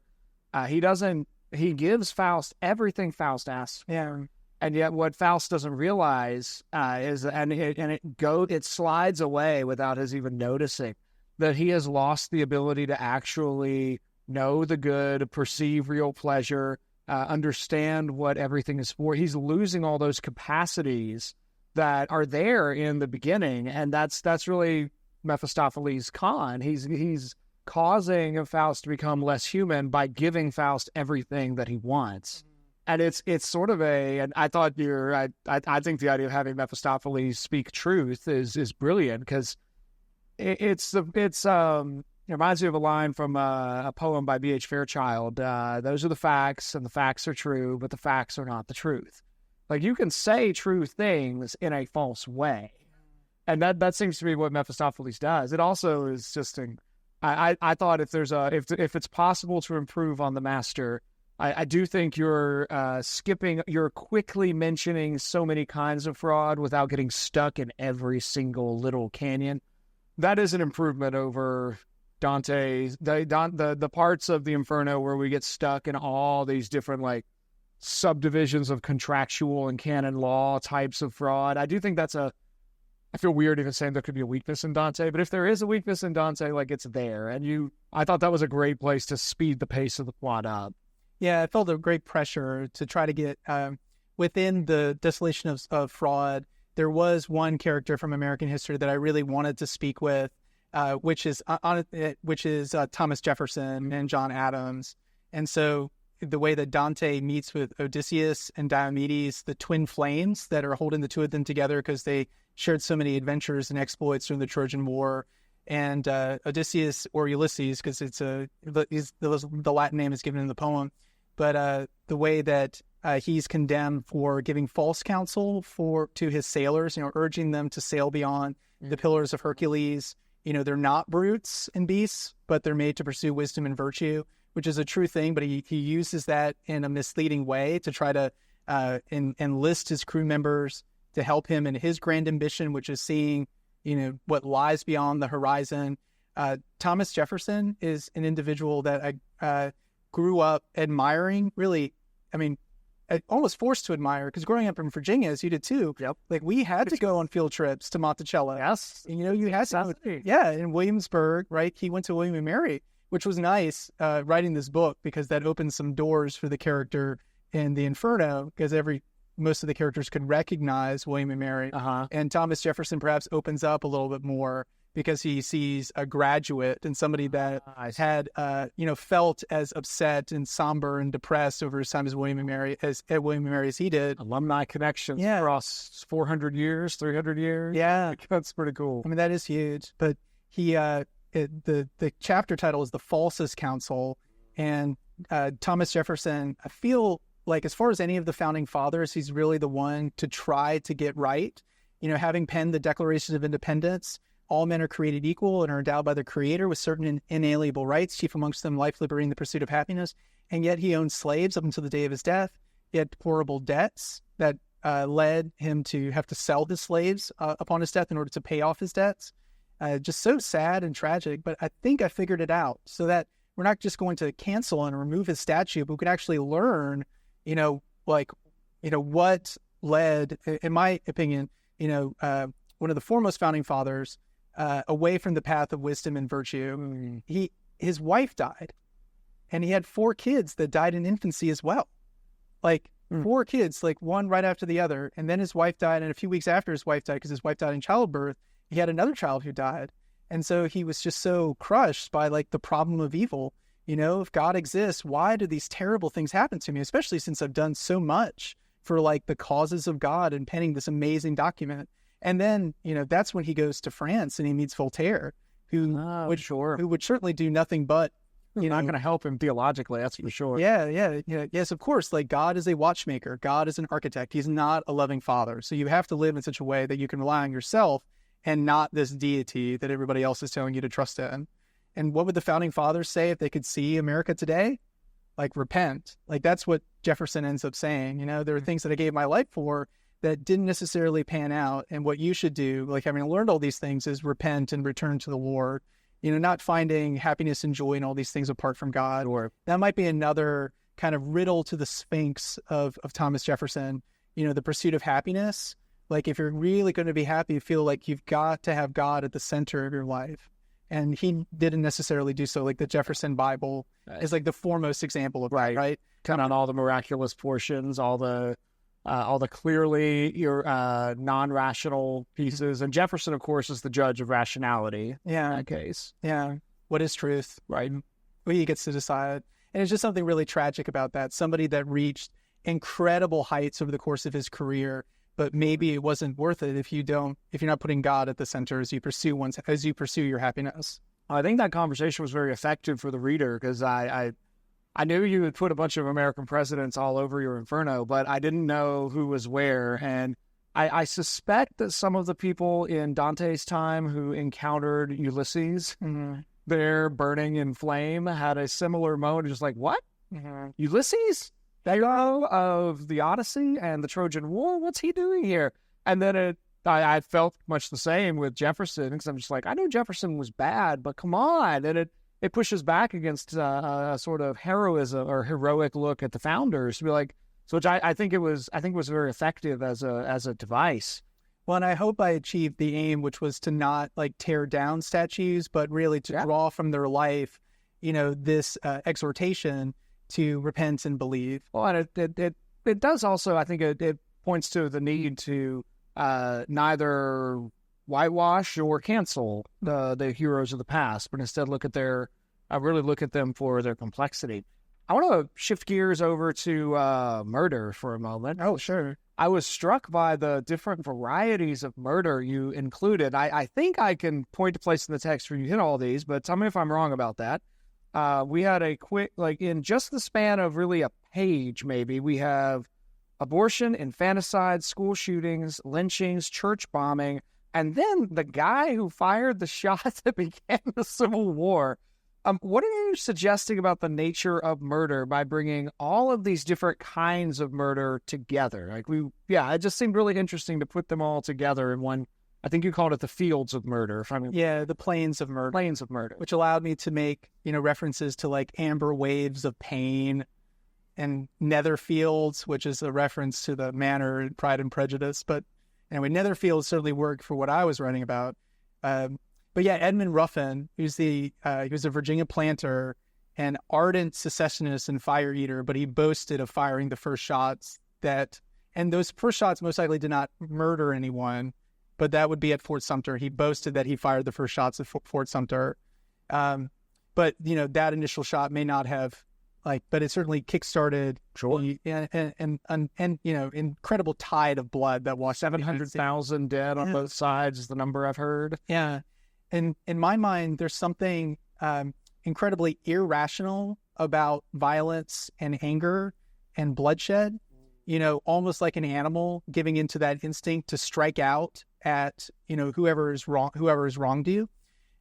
he gives Faust everything Faust asks. Yeah. And yet what Faust doesn't realize it slides away without his even noticing that he has lost the ability to actually know the good, perceive real pleasure, understand what everything is for. He's losing all those capacities that are there in the beginning, and that's really Mephistopheles' con. He's causing Faust to become less human by giving Faust everything that he wants. And it's sort of and I thought I think the idea of having Mephistopheles speak truth is brilliant, because it reminds me of a line from a poem by B.H. Fairchild. Those are the facts, and the facts are true, but the facts are not the truth. You can say true things in a false way, and that seems to be what Mephistopheles does. It also is just I thought if it's possible to improve on the master, I do think you're quickly mentioning so many kinds of fraud without getting stuck in every single little canyon. That is an improvement over Dante's the parts of the Inferno where we get stuck in all these different subdivisions of contractual and canon law types of fraud. I do think I feel weird even saying there could be a weakness in Dante, but if there is a weakness in Dante, it's there. And I thought that was a great place to speed the pace of the plot up. Yeah, I felt a great pressure to try to get within the desolation of fraud. There was one character from American history that I really wanted to speak with, which is Thomas Jefferson and John Adams. And so the way that Dante meets with Odysseus and Diomedes, the twin flames that are holding the two of them together because they shared so many adventures and exploits during the Trojan War, and Odysseus, or Ulysses, because the Latin name is given in the poem, but the way that he's condemned for giving false counsel to his sailors, urging them to sail beyond the Pillars of Hercules. They're not brutes and beasts, but they're made to pursue wisdom and virtue, which is a true thing, but he uses that in a misleading way to try to enlist his crew members to help him in his grand ambition, which is seeing, what lies beyond the horizon. Thomas Jefferson is an individual that I grew up admiring, really, almost forced to admire, because growing up in Virginia, as you did too, yep. We had to go on field trips to Monticello. Yes. And, you had to, in Williamsburg, right? He went to William and Mary, which was nice writing this book, because that opened some doors for the character in the Inferno, because most of the characters could recognize William and Mary. And Thomas Jefferson perhaps opens up a little bit more because he sees a graduate and somebody that had, felt as upset and somber and depressed over his time as William and Mary as he did. Alumni connections across 400 years, 300 years. Yeah. That's pretty cool. That is huge. But he, the chapter title is The Falsest Counsel. And Thomas Jefferson, I feel as far as any of the founding fathers, he's really the one to try to get right. Having penned the Declaration of Independence, all men are created equal and are endowed by their Creator with certain inalienable rights, chief amongst them life, liberty, and the pursuit of happiness. And yet he owned slaves up until the day of his death. He had deplorable debts that led him to have to sell his slaves upon his death in order to pay off his debts. Just so sad and tragic. But I think I figured it out, so that we're not just going to cancel and remove his statue, but we can actually learn, what led, in my opinion, one of the foremost founding fathers, away from the path of wisdom and virtue. His wife died, and he had 4 kids that died in infancy as well. Like 4 kids, like one right after the other. And then his wife died, and a few weeks after his wife died, because his wife died in childbirth, he had another child who died. And so he was just so crushed by like the problem of evil. You know, if God exists, why do these terrible things happen to me? Especially since I've done so much for like the causes of God and penning this amazing document. And then, you know, that's when he goes to France and he meets Voltaire, who would certainly do nothing but, not going to help him theologically, that's for sure. Yes, of course. Like, God is a watchmaker. God is an architect. He's not a loving father. So you have to live in such a way that you can rely on yourself and not this deity that everybody else is telling you to trust in. And what would the founding fathers say if they could see America today? Like, repent. Like, that's what Jefferson ends up saying. You know, there are things that I gave my life for that didn't necessarily pan out. And what you should do, like having learned all these things, is repent and return to the Lord. You know, not finding happiness and joy in all these things apart from God. Or that might be another kind of riddle to the Sphinx of Thomas Jefferson. You know, the pursuit of happiness. Like, if you're really going to be happy, you feel like you've got to have God at the center of your life. And he didn't necessarily do so. Like, the Jefferson Bible is like the foremost example of that, right? Kind of on all the miraculous portions, all the clearly non-rational pieces. And Jefferson, of course, is the judge of rationality in that case. Yeah. What is truth? Right. Well, he gets to decide. And it's just something really tragic about that. Somebody that reached incredible heights over the course of his career, but maybe it wasn't worth it if you're not putting God at the center as you pursue your happiness. I think that conversation was very effective for the reader, because I knew you had put a bunch of American presidents all over your Inferno, but I didn't know who was where. And I suspect that some of the people in Dante's time who encountered Ulysses there burning in flame had a similar moment, just like, what? Ulysses? The hero of the Odyssey and the Trojan War? What's he doing here? And then I felt much the same with Jefferson, because I'm just like, I knew Jefferson was bad, but come on. And it pushes back against a sort of heroism or heroic look at the founders to be like, so which I think was very effective as a device. Well, and I hope I achieved the aim, which was to not like tear down statues, but really to draw from their life, you know, this exhortation to repent and believe. Well, and it does also, I think it points to the need to neither whitewash or cancel the heroes of the past, but instead really look at them for their complexity. I want to shift gears over to murder for a moment. Oh, sure. I was struck by the different varieties of murder you included. I think I can point to place in the text where you hit all these, but tell me if I'm wrong about that. We had a quick, like in just the span of really a page, maybe, we have abortion, infanticide, school shootings, lynchings, church bombing, and then the guy who fired the shot that began the Civil War. What are you suggesting about the nature of murder by bringing all of these different kinds of murder together? It just seemed really interesting to put them all together in one. I think you called it the fields of murder. The plains of murder. Plains of murder. Which allowed me to make, references to like amber waves of pain, and nether fields, which is a reference to the manor in Pride and Prejudice. But anyway, nether fields certainly worked for what I was writing about. But yeah, Edmund Ruffin, he was a Virginia planter and ardent secessionist and fire eater, but he boasted of firing the first shots and those first shots most likely did not murder anyone, but that would be at Fort Sumter. He boasted that he fired the first shots at Fort Sumter. But, that initial shot may not have, but it certainly kickstarted an incredible tide of blood that washed 700,000 dead on both sides is the number I've heard. Yeah. And in my mind, there's something incredibly irrational about violence and anger and bloodshed, almost like an animal giving into that instinct to strike out at, whoever is wronged you.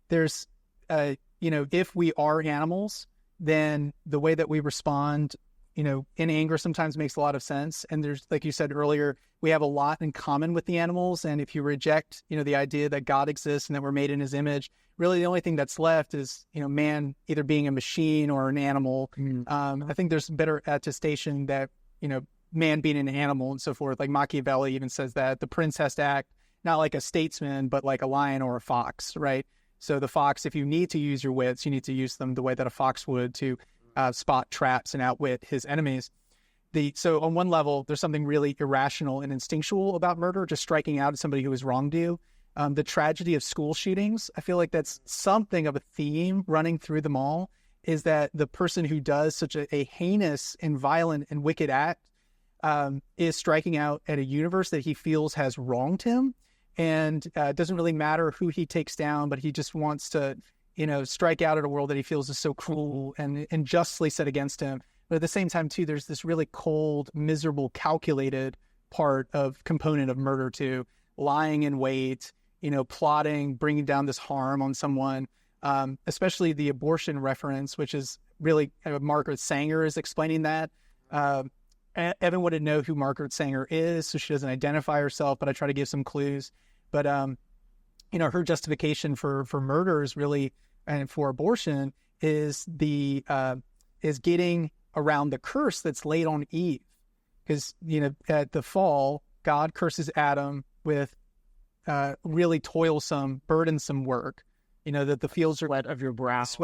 There's, if we are animals, then the way that we respond, in anger sometimes makes a lot of sense. And there's, like you said earlier, we have a lot in common with the animals. And if you reject, the idea that God exists and that we're made in his image, really the only thing that's left is, man either being a machine or an animal. I think there's better attestation that, man being an animal and so forth. Like Machiavelli even says that the prince has to act not like a statesman, but like a lion or a fox, right? So the fox, if you need to use your wits, you need to use them the way that a fox would to spot traps and outwit his enemies. So on one level, there's something really irrational and instinctual about murder, just striking out at somebody who has wronged you. The tragedy of school shootings, I feel like that's something of a theme running through them all, is that the person who does such a heinous and violent and wicked act is striking out at a universe that he feels has wronged him. And it doesn't really matter who he takes down, but he just wants to, strike out at a world that he feels is so cruel and unjustly set against him. But at the same time, too, there's this really cold, miserable, calculated component of murder, too. Lying in wait, plotting, bringing down this harm on someone, especially the abortion reference, which is really Margaret Sanger is explaining that. Evan wouldn't know who Margaret Sanger is, so she doesn't identify herself, but I try to give some clues. But, her justification for murder is really, and for abortion, is getting around the curse that's laid on Eve. Because, at the fall, God curses Adam with really toilsome, burdensome work. That the fields are sweat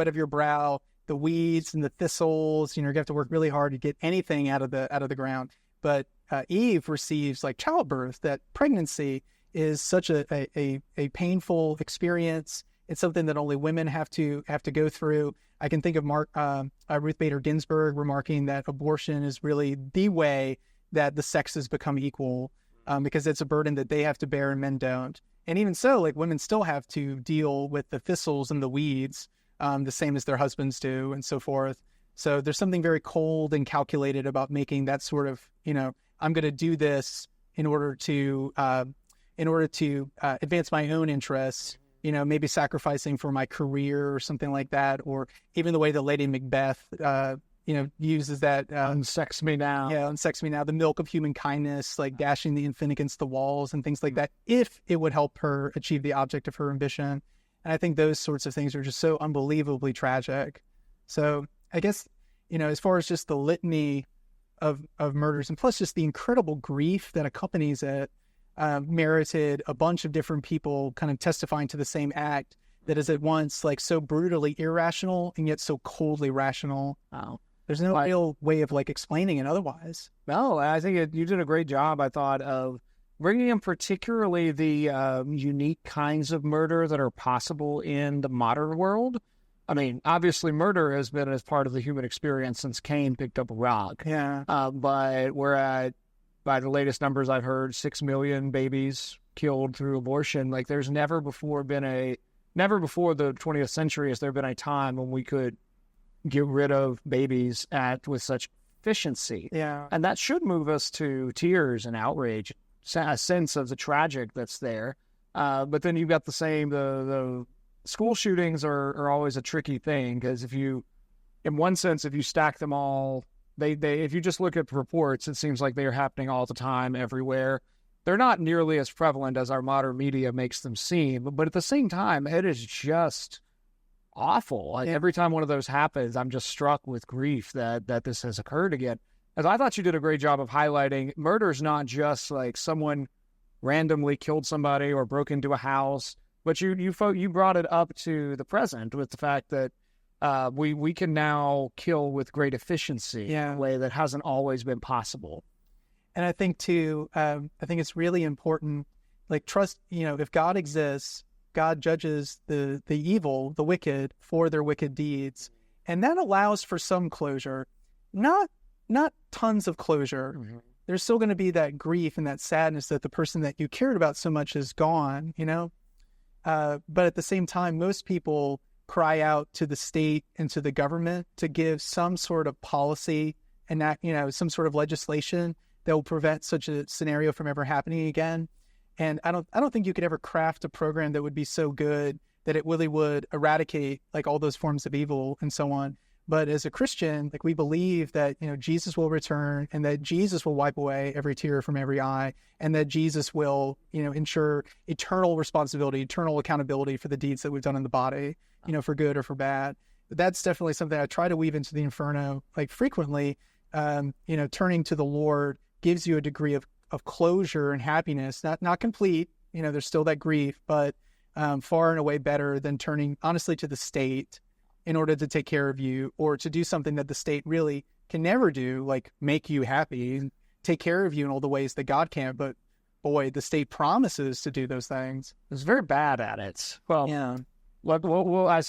of your brow, the weeds and the thistles. You have to work really hard to get anything out of the ground. But Eve receives like childbirth. That pregnancy is such a painful experience. It's something that only women have to go through. I can think of Ruth Bader Ginsburg remarking that abortion is really the way that the sexes become equal, because it's a burden that they have to bear and men don't. And even so, like, women still have to deal with the thistles and the weeds, the same as their husbands do, and so forth. So there's something very cold and calculated about making that sort of, I'm going to do this in order to advance my own interests, maybe sacrificing for my career or something like that, or even the way that Lady Macbeth, uses that. Unsex me now. Yeah, unsex me now. The milk of human kindness, like dashing the infant against the walls and things like that, if it would help her achieve the object of her ambition. And I think those sorts of things are just so unbelievably tragic. So I guess, as far as just the litany of murders, and plus just the incredible grief that accompanies it, merited a bunch of different people kind of testifying to the same act that is at once like so brutally irrational and yet so coldly rational. Wow. There's no real way of like explaining it otherwise. No, I think you did a great job, I thought, of bringing in particularly the unique kinds of murder that are possible in the modern world. I mean, obviously murder has been as part of the human experience since Cain picked up a rock. Yeah. But we're at, by the latest numbers I've heard, 6 million babies killed through abortion. Like, there's never before the 20th century has there been a time when we could get rid of babies with such efficiency. Yeah. And that should move us to tears and outrage, a sense of the tragic that's there. But then you've got the school shootings are always a tricky thing, because in one sense, if you stack them all, if you just look at reports, it seems like they are happening all the time, everywhere. They're not nearly as prevalent as our modern media makes them seem, but at the same time, it is just awful. Like, every time one of those happens, I'm just struck with grief that this has occurred again. As I thought you did a great job of highlighting, murder is not just like someone randomly killed somebody or broke into a house, but you brought it up to the present with the fact that we can now kill with great efficiency in a way that hasn't always been possible. And I think too, I think it's really important, like, trust, if God exists, God judges the evil, the wicked, for their wicked deeds. And that allows for some closure, not tons of closure. Mm-hmm. There's still going to be that grief and that sadness that the person that you cared about so much is gone, but at the same time, most people cry out to the state and to the government to give some sort of policy and that, some sort of legislation that will prevent such a scenario from ever happening again. And I don't think you could ever craft a program that would be so good that it really would eradicate like all those forms of evil and so on. But as a Christian, like, we believe that, Jesus will return, and that Jesus will wipe away every tear from every eye, and that Jesus will, ensure eternal responsibility, eternal accountability for the deeds that we've done in the body, for good or for bad. But that's definitely something I try to weave into the Inferno, like, frequently. Turning to the Lord gives you a degree of closure and happiness, not complete, there's still that grief, but far and away better than turning honestly to the state in order to take care of you, or to do something that the state really can never do, like make you happy and take care of you in all the ways that God can. But boy, the state promises to do those things. It's very bad at it. Well, Yeah. I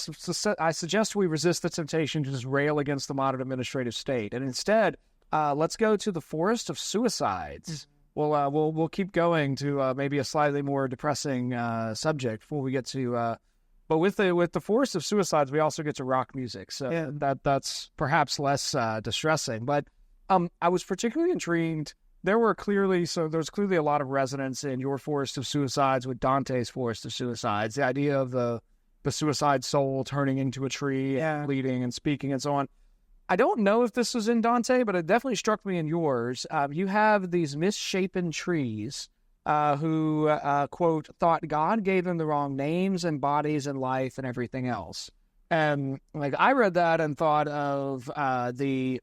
suggest we resist the temptation to just rail against the modern administrative state, and instead, let's go to the forest of suicides. We'll keep going to maybe a slightly more depressing subject before we get to. But with the forest of suicides, we also get to rock music, so Yeah. that's perhaps less distressing. But I was particularly intrigued. There's clearly a lot of resonance in your forest of suicides with Dante's forest of suicides. The idea of the suicide soul turning into a tree, and bleeding and speaking and so on. I don't know if this was in Dante, but it definitely struck me in yours. You have these misshapen trees who, quote, thought God gave them the wrong names and bodies and life and everything else. And like I read that and thought of the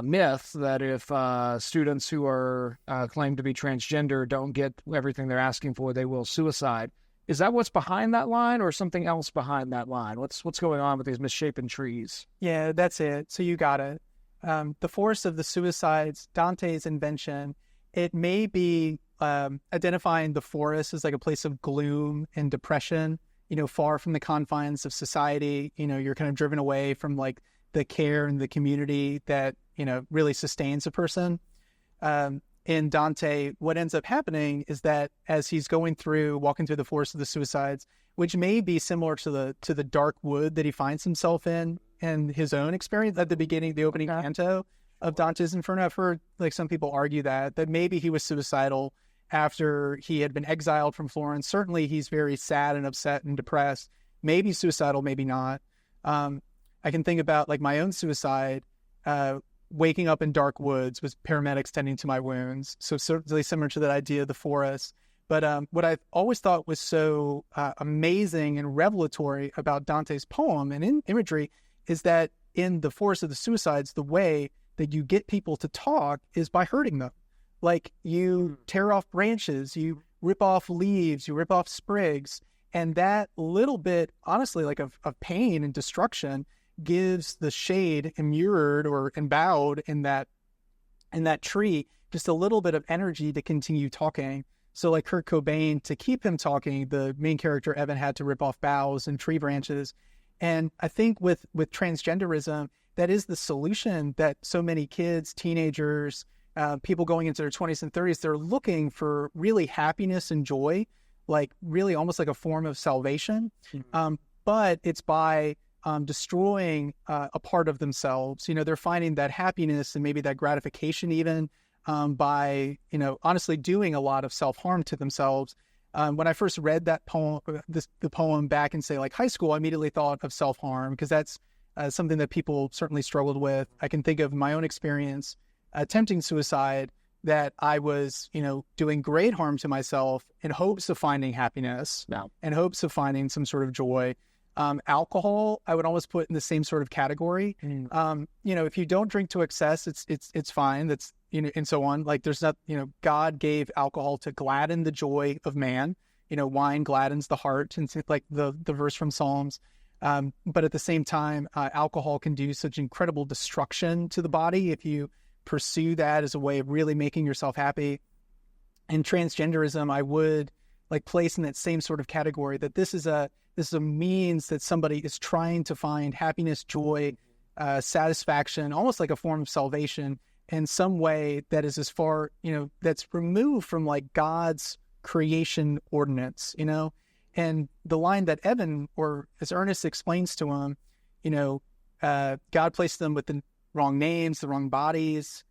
myth that if students who are claimed to be transgender don't get everything they're asking for, they will suicide. Is that what's behind that line, or something else behind that line? What's going on with these misshapen trees? Yeah, that's it. So you got it. The forest of the suicides, Dante's invention. It may be identifying the forest as like a place of gloom and depression, far from the confines of society. You're kind of driven away from like the care and the community that, really sustains a person. In Dante, what ends up happening is that as he's walking through the forest of the suicides, which may be similar to the dark wood that he finds himself in and his own experience at the beginning, the opening canto of Dante's Inferno. I've heard like some people argue that maybe he was suicidal after he had been exiled from Florence. Certainly he's very sad and upset and depressed, maybe suicidal, maybe not. I can think about like my own suicide, waking up in dark woods with paramedics tending to my wounds. So certainly similar to that idea of the forest. But what I've always thought was so amazing and revelatory about Dante's poem and imagery is that in the forest of the suicides, the way that you get people to talk is by hurting them. Like you tear off branches, you rip off leaves, you rip off sprigs. And that little bit, honestly, like of pain and destruction gives the shade immured or embowed in that tree just a little bit of energy to continue talking. So like Kurt Cobain, to keep him talking, the main character Evan had to rip off boughs and tree branches. And I think with transgenderism, that is the solution that so many kids, teenagers, people going into their 20s and 30s, they're looking for really happiness and joy, like really almost like a form of salvation. But it's by destroying a part of themselves. They're finding that happiness and maybe that gratification even by, honestly doing a lot of self-harm to themselves. When I first read that poem, the poem back in, say, like high school, I immediately thought of self-harm because that's something that people certainly struggled with. I can think of my own experience attempting suicide, that I was, doing great harm to myself in hopes of finding happiness, in hopes of finding some sort of joy. Alcohol, I would almost put in the same sort of category. If you don't drink to excess, it's fine. That's, and so on. Like there's not, God gave alcohol to gladden the joy of man. Wine gladdens the heart, and like the verse from Psalms. But at the same time, alcohol can do such incredible destruction to the body if you pursue that as a way of really making yourself happy. And transgenderism, I would like place in that same sort of category, that this is a means that somebody is trying to find happiness, joy, satisfaction, almost like a form of salvation in some way that is as far, that's removed from like God's creation ordinance, And the line that Evan, or as Ernest explains to him, God placed them with the wrong names, the wrong bodies.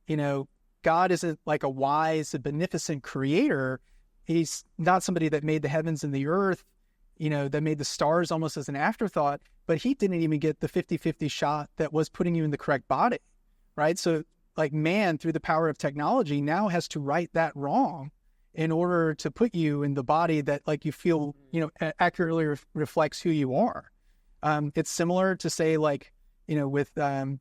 God isn't like a wise, a beneficent creator. He's not somebody that made the heavens and the earth, that made the stars almost as an afterthought, but he didn't even get the 50-50 shot that was putting you in the correct body, right? So like man, through the power of technology, now has to right that wrong in order to put you in the body that like you feel, accurately reflects who you are. It's similar to say like, with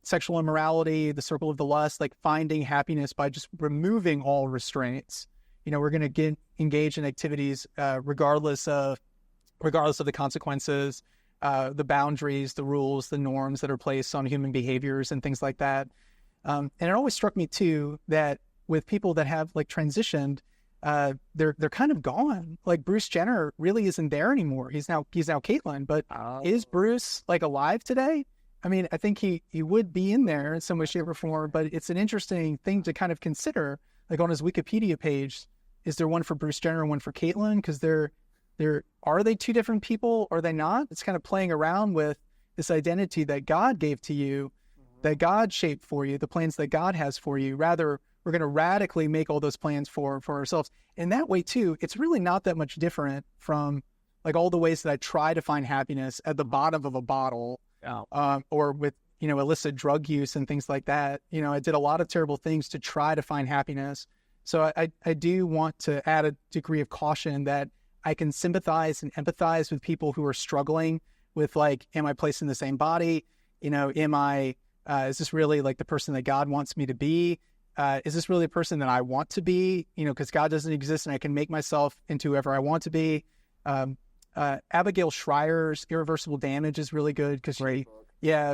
sexual immorality, the circle of the lust, like finding happiness by just removing all restraints. we're going to get engaged in activities regardless of the consequences, the boundaries, the rules, the norms that are placed on human behaviors and things like that. And it always struck me too that with people that have like transitioned, they're kind of gone. Like Bruce Jenner really isn't there anymore. He's now Caitlyn, but is Bruce like alive today? I mean, I think he would be in there in some way, shape, or form, but it's an interesting thing to kind of consider. Like on his Wikipedia page, is there one for Bruce Jenner and one for Caitlyn? Because are they two different people? Or are they not? It's kind of playing around with this identity that God gave to you, that God shaped for you, the plans that God has for you. Rather, we're going to radically make all those plans for ourselves. In that way, too, it's really not that much different from like all the ways that I try to find happiness at the bottom of a bottle, or with, illicit drug use and things like that. I did a lot of terrible things to try to find happiness. So I do want to add a degree of caution that I can sympathize and empathize with people who are struggling with like, am I placed in the same body? Is this really like the person that God wants me to be? Is this really a person that I want to be? Because God doesn't exist and I can make myself into whoever I want to be. Abigail Schreier's Irreversible Damage is really good because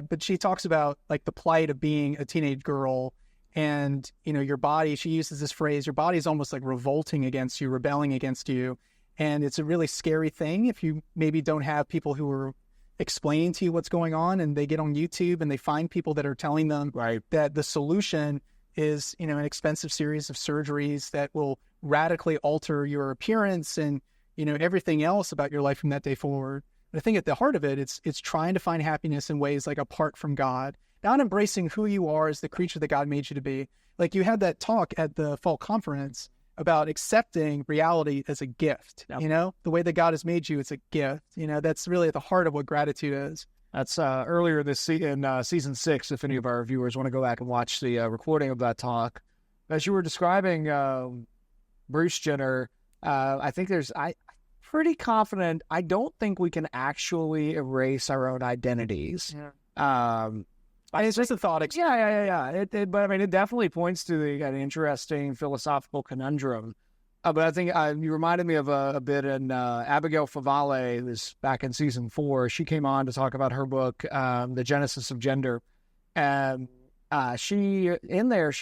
but she talks about like the plight of being a teenage girl and, your body, she uses this phrase, your body is almost like revolting against you, rebelling against you. And it's a really scary thing if you maybe don't have people who are explaining to you what's going on, and they get on YouTube and they find people that are telling them that the solution is, an expensive series of surgeries that will radically alter your appearance and, everything else about your life from that day forward. And I think at the heart of it, it's trying to find happiness in ways like apart from God, not embracing who you are as the creature that God made you to be. Like you had that talk at the fall conference about accepting reality as a gift. The way that God has made you, it's a gift. That's really at the heart of what gratitude is. That's earlier in season 6, if any of our viewers want to go back and watch the recording of that talk. As you were describing Bruce Jenner, I think I'm pretty confident, I don't think we can actually erase our own identities. It's just a thought experiment. Yeah. But I mean, it definitely points to an interesting philosophical conundrum. But I think you reminded me of a bit in Abigail Favale, who's back in season 4. She came on to talk about her book, The Genesis of Gender. And she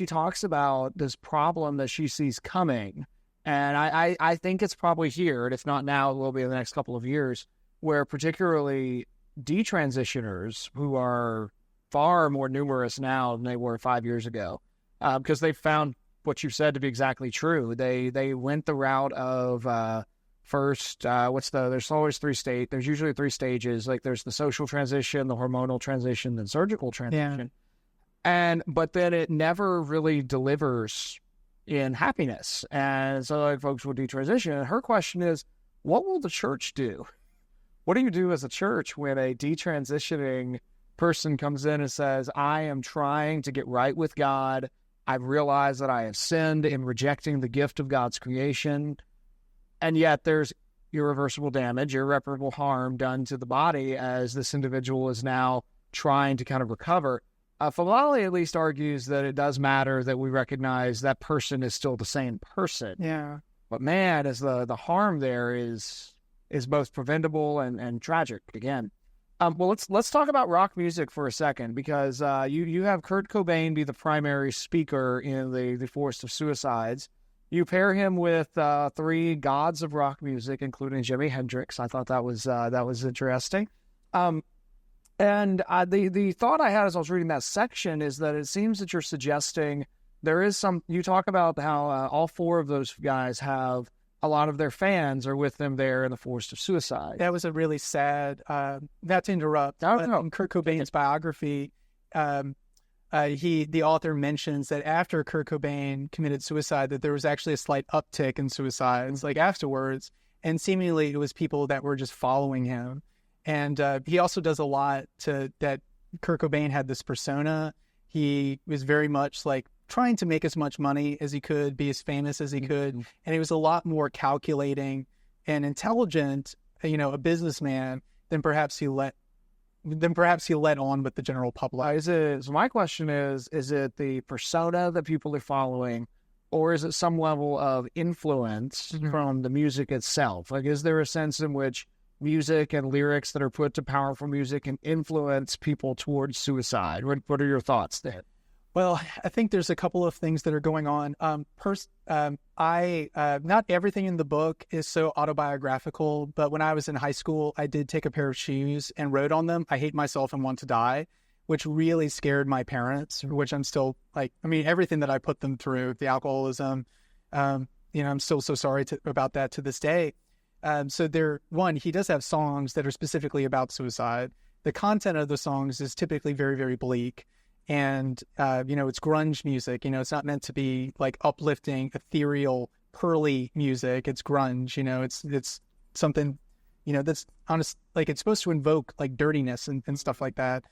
talks about this problem that she sees coming. And I think it's probably here, and if not now, it will be in the next couple of years, where particularly detransitioners, who are far more numerous now than they were 5 years ago, because they found what you said to be exactly true. They went the route of first, there's always there's usually 3 stages. Like there's the social transition, the hormonal transition, then surgical transition. But then it never really delivers in happiness. And so like folks will detransition. And her question is, what will the church do? What do you do as a church when a detransitioning person comes in and says, I am trying to get right with God. I've realized that I have sinned in rejecting the gift of God's creation. And yet there's irreversible damage, irreparable harm done to the body as this individual is now trying to kind of recover. Favale at least argues that it does matter that we recognize that person is still the same person. Yeah. But man, as the harm there is both preventable and tragic again. Well, let's talk about rock music for a second, because you have Kurt Cobain be the primary speaker in the Forest of Suicides. You pair him with 3 gods of rock music, including Jimi Hendrix. I thought that was interesting. And the thought I had as I was reading that section is that it seems that you're suggesting there is you talk about how all 4 of those guys have a lot of their fans are with them there in the Forest of Suicide. That was a really sad, not to interrupt, in Kurt Cobain's biography, the author mentions that after Kurt Cobain committed suicide, that there was actually a slight uptick in suicides, like afterwards, and seemingly it was people that were just following him. And he also does a lot that Kurt Cobain had this persona. He was very much like trying to make as much money as he could, be as famous as he could. And he was a lot more calculating and intelligent, a businessman than perhaps he let on with the general public. So my question is it the persona that people are following, or is it some level of influence from the music itself? Like, is there a sense in which music and lyrics that are put to powerful music can influence people towards suicide? What are your thoughts there? Well, I think there's a couple of things that are going on. Not everything in the book is so autobiographical, but when I was in high school, I did take a pair of shoes and wrote on them, "I hate myself and want to die," which really scared my parents, which I'm still everything that I put them through, the alcoholism, I'm still so sorry about that to this day. So he does have songs that are specifically about suicide. The content of the songs is typically very, very bleak. And, it's grunge music, it's not meant to be like uplifting, ethereal, pearly music. It's grunge, it's something, that's honest, like it's supposed to invoke like dirtiness and stuff like that.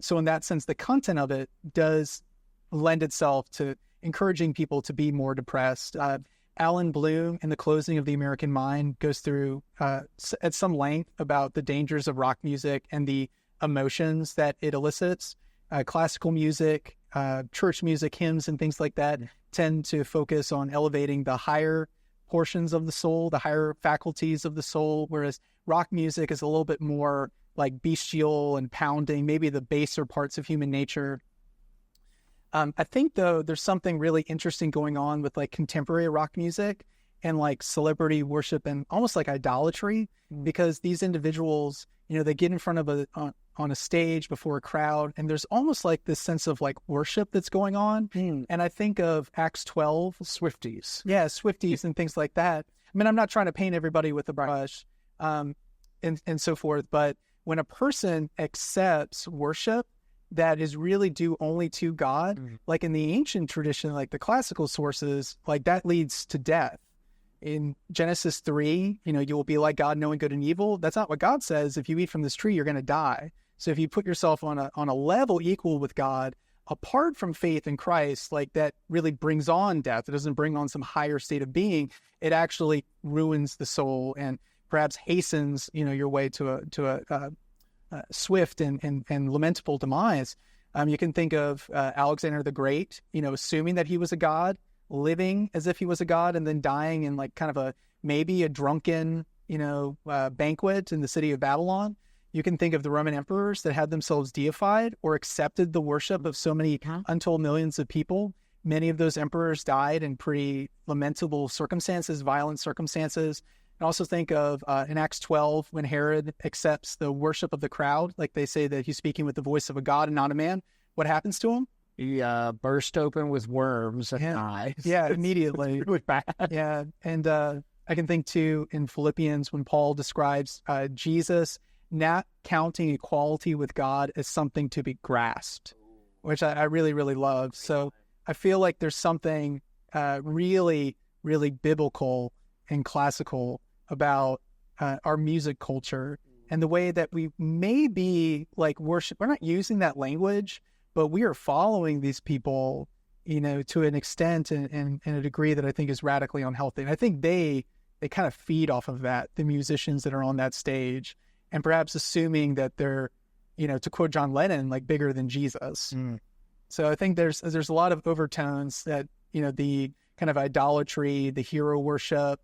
So in that sense, the content of it does lend itself to encouraging people to be more depressed. Alan Bloom in The Closing of the American Mind goes through at some length about the dangers of rock music and the emotions that it elicits. Classical music, church music, hymns, and things like that tend to focus on elevating the higher portions of the soul, the higher faculties of the soul, whereas rock music is a little bit more like bestial and pounding, maybe the baser parts of human nature. I think, though, there's something really interesting going on with like contemporary rock music and like celebrity worship and almost like idolatry, because these individuals, they get in front of on a stage before a crowd, and there's almost like this sense of like worship that's going on. And I think of Acts 12. Swifties. Yeah, Swifties and things like that. I'm not trying to paint everybody with a brush and so forth, but when a person accepts worship that is really due only to God, like in the ancient tradition, like the classical sources, like that leads to death. In Genesis 3, you will be like God, knowing good and evil. That's not what God says. If you eat from this tree, you're going to die. So if you put yourself on a level equal with God, apart from faith in Christ, like that really brings on death. It doesn't bring on some higher state of being. It actually ruins the soul and perhaps hastens, your way to a swift and lamentable demise. You can think of Alexander the Great, assuming that he was a god, living as if he was a god, and then dying in like kind of maybe a drunken, banquet in the city of Babylon. You can think of the Roman emperors that had themselves deified or accepted the worship of so many untold millions of people. Many of those emperors died in pretty lamentable circumstances, violent circumstances. And also think of in Acts 12, when Herod accepts the worship of the crowd, like they say that he's speaking with the voice of a god and not a man. What happens to him? He burst open with worms and dies. Yeah, immediately. It's really bad. Yeah, and I can think too in Philippians when Paul describes Jesus not counting equality with God as something to be grasped, which I really, really love. So I feel like there's something really, really biblical and classical about our music culture and the way that we may be like worship. We're not using that language, but we are following these people, to an extent and a degree that I think is radically unhealthy. And I think they kind of feed off of that, the musicians that are on that stage, and perhaps assuming that they're, to quote John Lennon, like bigger than Jesus. So I think there's a lot of overtones that, the kind of idolatry, the hero worship,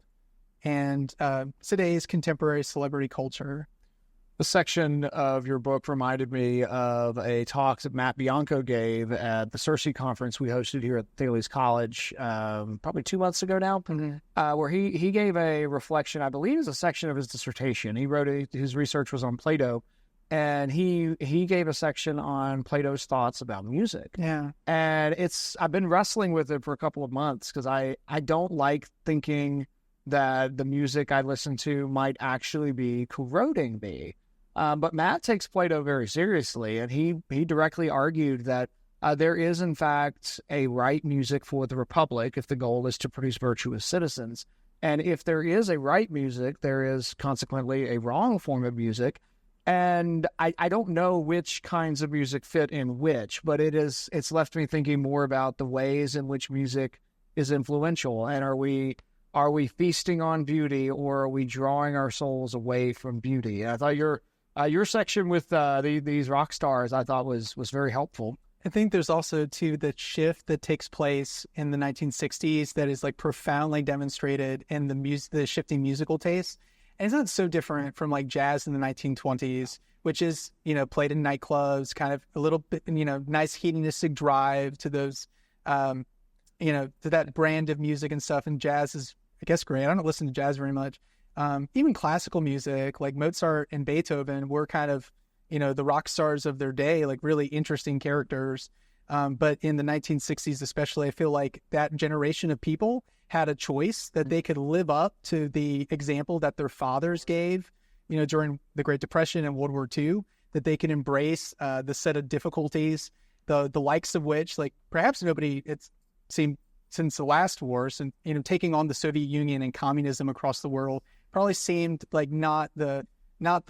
and today's contemporary celebrity culture. The section of your book reminded me of a talk that Matt Bianco gave at the Circe conference we hosted here at Thales College probably 2 months ago now, where he gave a reflection, I believe is a section of his dissertation. He wrote his research was on Plato, and he gave a section on Plato's thoughts about music. Yeah. And I've been wrestling with it for a couple of months because I don't like thinking that the music I listen to might actually be corroding me. But Matt takes Plato very seriously, and he directly argued that there is, in fact, a right music for the Republic if the goal is to produce virtuous citizens. And if there is a right music, there is consequently a wrong form of music. And I don't know which kinds of music fit in which, but it's left me thinking more about the ways in which music is influential. And are we feasting on beauty, or are we drawing our souls away from beauty? And I thought your section with these rock stars, I thought was very helpful. I think there's also, too, the shift that takes place in the 1960s that is like profoundly demonstrated in the shifting musical taste. And it's not so different from like jazz in the 1920s, which is, played in nightclubs, kind of a little bit, nice hedonistic drive to those, to that brand of music and stuff. And jazz is, I guess, great. I don't listen to jazz very much. Even classical music, like Mozart and Beethoven, were kind of, the rock stars of their day, like really interesting characters. But in the 1960s, especially, I feel like that generation of people had a choice that they could live up to the example that their fathers gave, during the Great Depression and World War II, that they could embrace the set of difficulties, the likes of which, like, perhaps nobody, it seemed, since the last wars, and, taking on the Soviet Union and communism across the world probably seemed like not the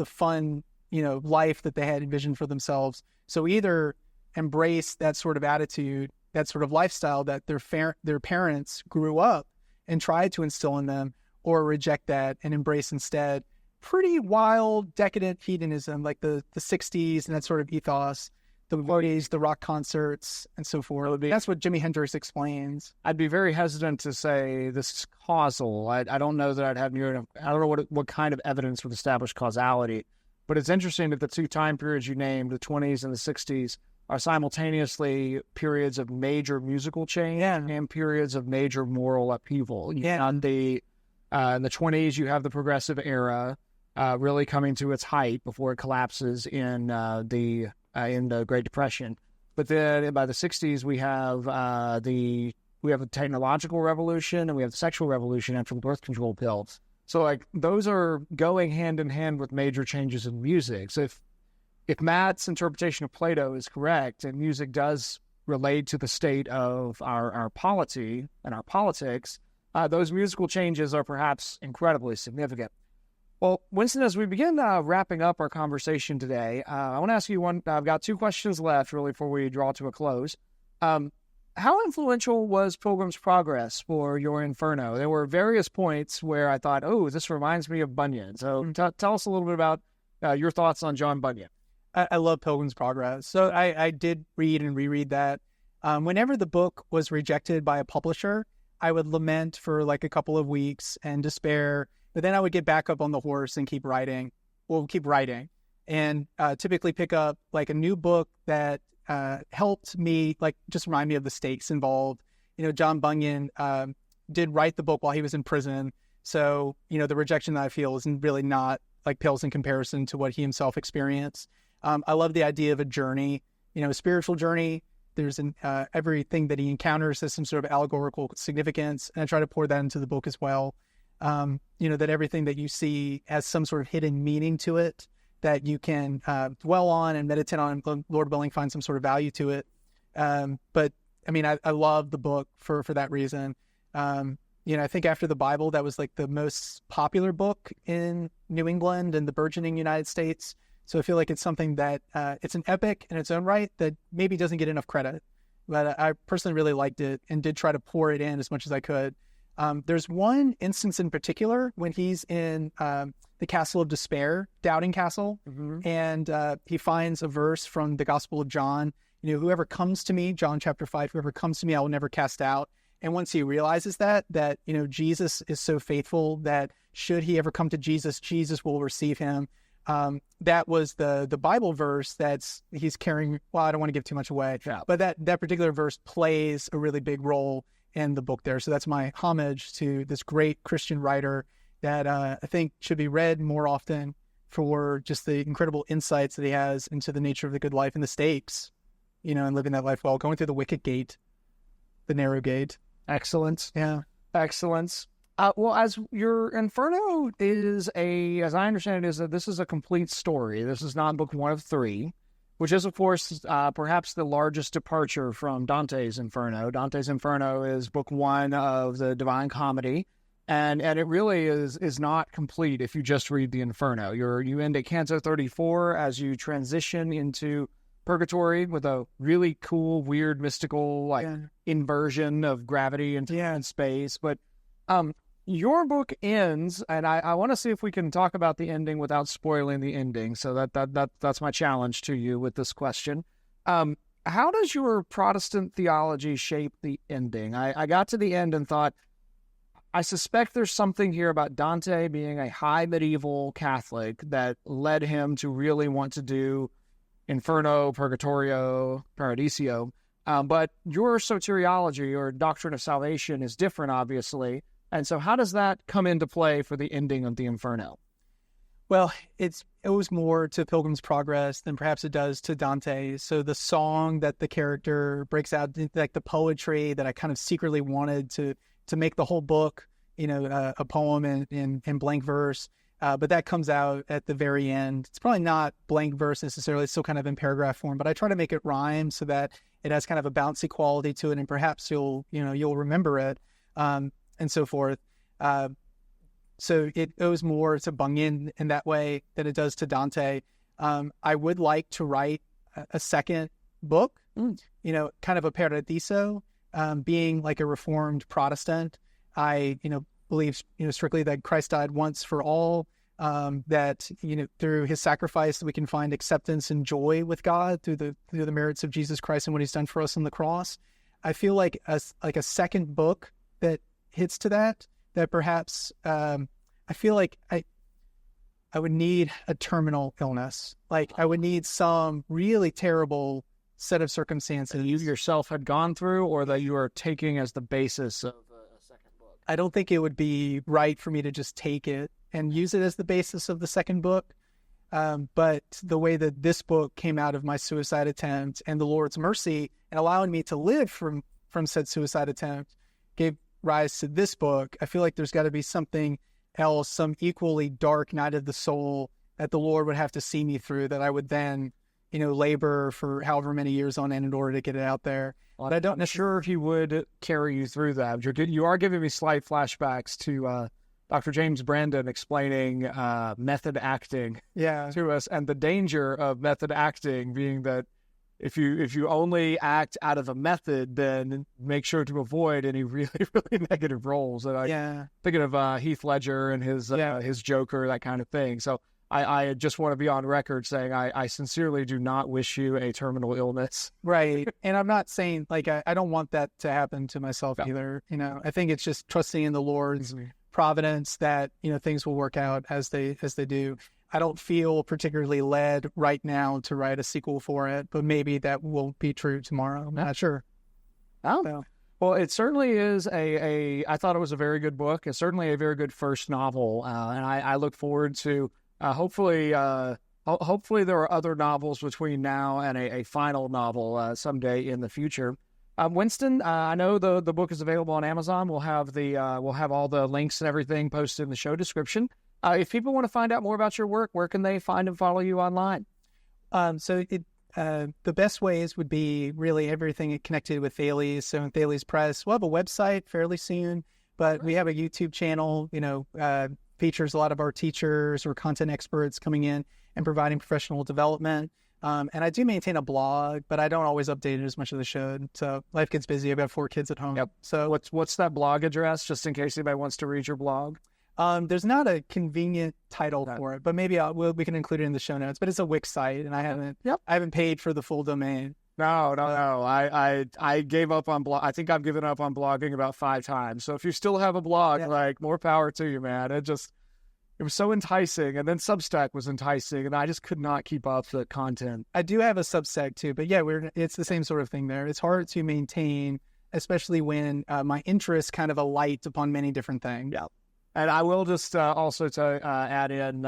fun, life that they had envisioned for themselves. So either embrace that sort of attitude, that sort of lifestyle that their parents grew up and tried to instill in them, or reject that and embrace instead pretty wild, decadent hedonism, like the 60s and that sort of ethos, the parties, the rock concerts, and so forth. That's what Jimi Hendrix explains. I'd be very hesitant to say this is causal. I don't know that I'd have I don't know what kind of evidence would establish causality, but it's interesting that the two time periods you named, the 20s and the 60s, are simultaneously periods of major musical change and periods of major moral upheaval. In the 20s, you have the progressive era really coming to its height before it collapses in the Great Depression. But then by the 60s, we have the technological revolution and we have the sexual revolution after the birth control pills. So like those are going hand in hand with major changes in music. So if Matt's interpretation of Plato is correct, and music does relate to the state of our polity and our politics, those musical changes are perhaps incredibly significant. Well, Winston, as we begin wrapping up our conversation today, I want to ask you one. I've got two questions left, really, before we draw to a close. How influential was Pilgrim's Progress for your Inferno? There were various points where I thought, oh, this reminds me of Bunyan. So tell us a little bit about your thoughts on John Bunyan. I love Pilgrim's Progress. So I did read and reread that. Whenever the book was rejected by a publisher, I would lament for like a couple of weeks and despair. But then I would get back up on the horse and keep writing, and typically pick up like a new book that helped me, like, just remind me of the stakes involved. John Bunyan did write the book while he was in prison. So, the rejection that I feel is really not like pales in comparison to what he himself experienced. I love the idea of a journey, a spiritual journey. There's everything that he encounters has some sort of allegorical significance. And I try to pour that into the book as well. That everything that you see has some sort of hidden meaning to it that you can dwell on and meditate on, and Lord willing, find some sort of value to it. But I mean, I love the book for that reason. I think after the Bible, that was like the most popular book in New England and the burgeoning United States. So I feel like it's something that it's an epic in its own right that maybe doesn't get enough credit. But I personally really liked it and did try to pour it in as much as I could. There's one instance in particular when he's in the Castle of Despair, Doubting Castle, and he finds a verse from the Gospel of John. Whoever comes to me, John chapter 5, whoever comes to me, I will never cast out. And once he realizes that Jesus is so faithful that should he ever come to Jesus, Jesus will receive him. That was the Bible verse he's carrying. Well, I don't want to give too much away, but that particular verse plays a really big role in the book there. So that's my homage to this great Christian writer that I think should be read more often for just the incredible insights that he has into the nature of the good life and the stakes, and living that life well, going through the wicket gate, the narrow gate. Excellent. Yeah. Excellence. Well, as your Inferno is as I understand it, this is a complete story. This is not book one of three, which is, of course, perhaps the largest departure from Dante's Inferno. Dante's Inferno is book one of the Divine Comedy, and it really is not complete if you just read the Inferno. You end at Canto 34 as you transition into Purgatory with a really cool, weird, mystical inversion of gravity and time and space. But your book ends, and I want to see if we can talk about the ending without spoiling the ending. So that's my challenge to you with this question. how does your Protestant theology shape the ending? I got to the end and thought, I suspect there's something here about Dante being a high medieval Catholic that led him to really want to do Inferno, Purgatorio, Paradiso. But your soteriology or doctrine of salvation is different, obviously. And so how does that come into play for the ending of the Inferno? Well, it owes more to Pilgrim's Progress than perhaps it does to Dante. So the song that the character breaks out, like the poetry that I kind of secretly wanted to make the whole book, a poem in blank verse. But that comes out at the very end. It's probably not blank verse necessarily. It's still kind of in paragraph form, but I try to make it rhyme so that it has kind of a bouncy quality to it, and perhaps you'll remember it, and so forth. So it owes more to Bunyan in that way than it does to Dante. I would like to write a second book, kind of a Paradiso. Being like a Reformed Protestant, I, believe, strictly that Christ died once for all, that, through his sacrifice we can find acceptance and joy with God through the merits of Jesus Christ and what he's done for us on the cross. I feel like a second book that hits to that perhaps, I feel like I would need a terminal illness. Like I would need some really terrible set of circumstances that you yourself had gone through, or that you are taking as the basis of a second book. I don't think it would be right for me to just take it and use it as the basis of the second book. But the way that this book came out of my suicide attempt and the Lord's mercy and allowing me to live from said suicide attempt gave rise to this book. I feel like there's got to be something else, some equally dark night of the soul that the Lord would have to see me through, that I would then, labor for however many years on end in order to get it out there. Well, but I don't know sure if he would carry you through that. You are giving me slight flashbacks to Dr. James Brandon explaining method acting to us, and the danger of method acting being that if you only act out of a method, then make sure to avoid any really, really negative roles. And thinking of Heath Ledger and his Joker, that kind of thing. So I just want to be on record saying I sincerely do not wish you a terminal illness. Right. And I'm not saying, like, I don't want that to happen to myself either. I think it's just trusting in the Lord's providence that, things will work out as they do. I don't feel particularly led right now to write a sequel for it, but maybe that will be true tomorrow. I'm not sure. Oh. So. Well, it certainly is I thought it was a very good book. It's certainly a very good first novel. And I look forward to hopefully there are other novels between now and a final novel someday in the future. Winston, I know the book is available on Amazon. We'll have all the links and everything posted in the show description. If people want to find out more about your work, where can they find and follow you online? The best ways would be really everything connected with Thales. So in Thales Press, we'll have a website fairly soon, but we have a YouTube channel, features a lot of our teachers or content experts coming in and providing professional development. And I do maintain a blog, but I don't always update it as much as I should. So life gets busy. I've got 4 kids at home. Yep. So what's that blog address, just in case anybody wants to read your blog? There's not a convenient title for it, but maybe we can include it in the show notes. But it's a Wix site, and I haven't paid for the full domain. No. I gave up on blog. I think I've given up on blogging about 5 times. So if you still have a blog, more power to you, man. It was so enticing, and then Substack was enticing, and I just could not keep up the content. I do have a Substack too, but it's the same sort of thing there. It's hard to maintain, especially when my interests kind of alight upon many different things. Yeah. And I will just also add in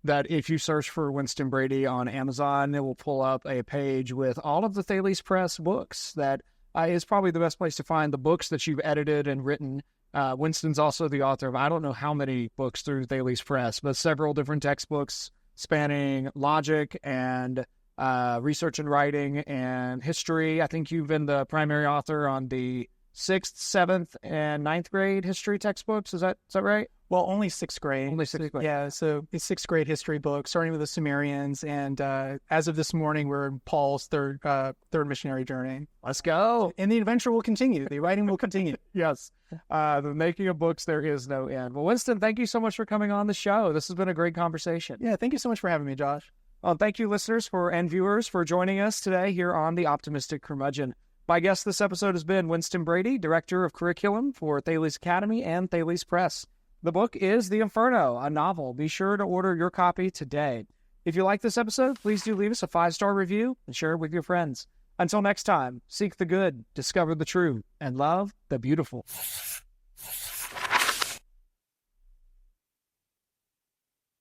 that if you search for Winston Brady on Amazon, it will pull up a page with all of the Thales Press books. That is probably the best place to find the books that you've edited and written. Winston's also the author of I don't know how many books through Thales Press, but several different textbooks spanning logic and research and writing and history. I think you've been the primary author on the 6th, 7th, and 9th grade history textbooks. Is that right? Well, only 6th grade. Only 6th grade. Yeah, so it's 6th grade history book, starting with the Sumerians, and as of this morning, we're in Paul's third missionary journey. Let's go. And the adventure will continue. The writing will continue. Yes. The making of books, there is no end. Well, Winston, thank you so much for coming on the show. This has been a great conversation. Yeah, thank you so much for having me, Josh. Thank you, listeners and viewers, for joining us today here on The Optimistic Curmudgeon. My guest this episode has been Winston Brady, Director of Curriculum for Thales Academy and Thales Press. The book is The Inferno, a novel. Be sure to order your copy today. If you like this episode, please do leave us a 5-star review and share it with your friends. Until next time, seek the good, discover the true, and love the beautiful.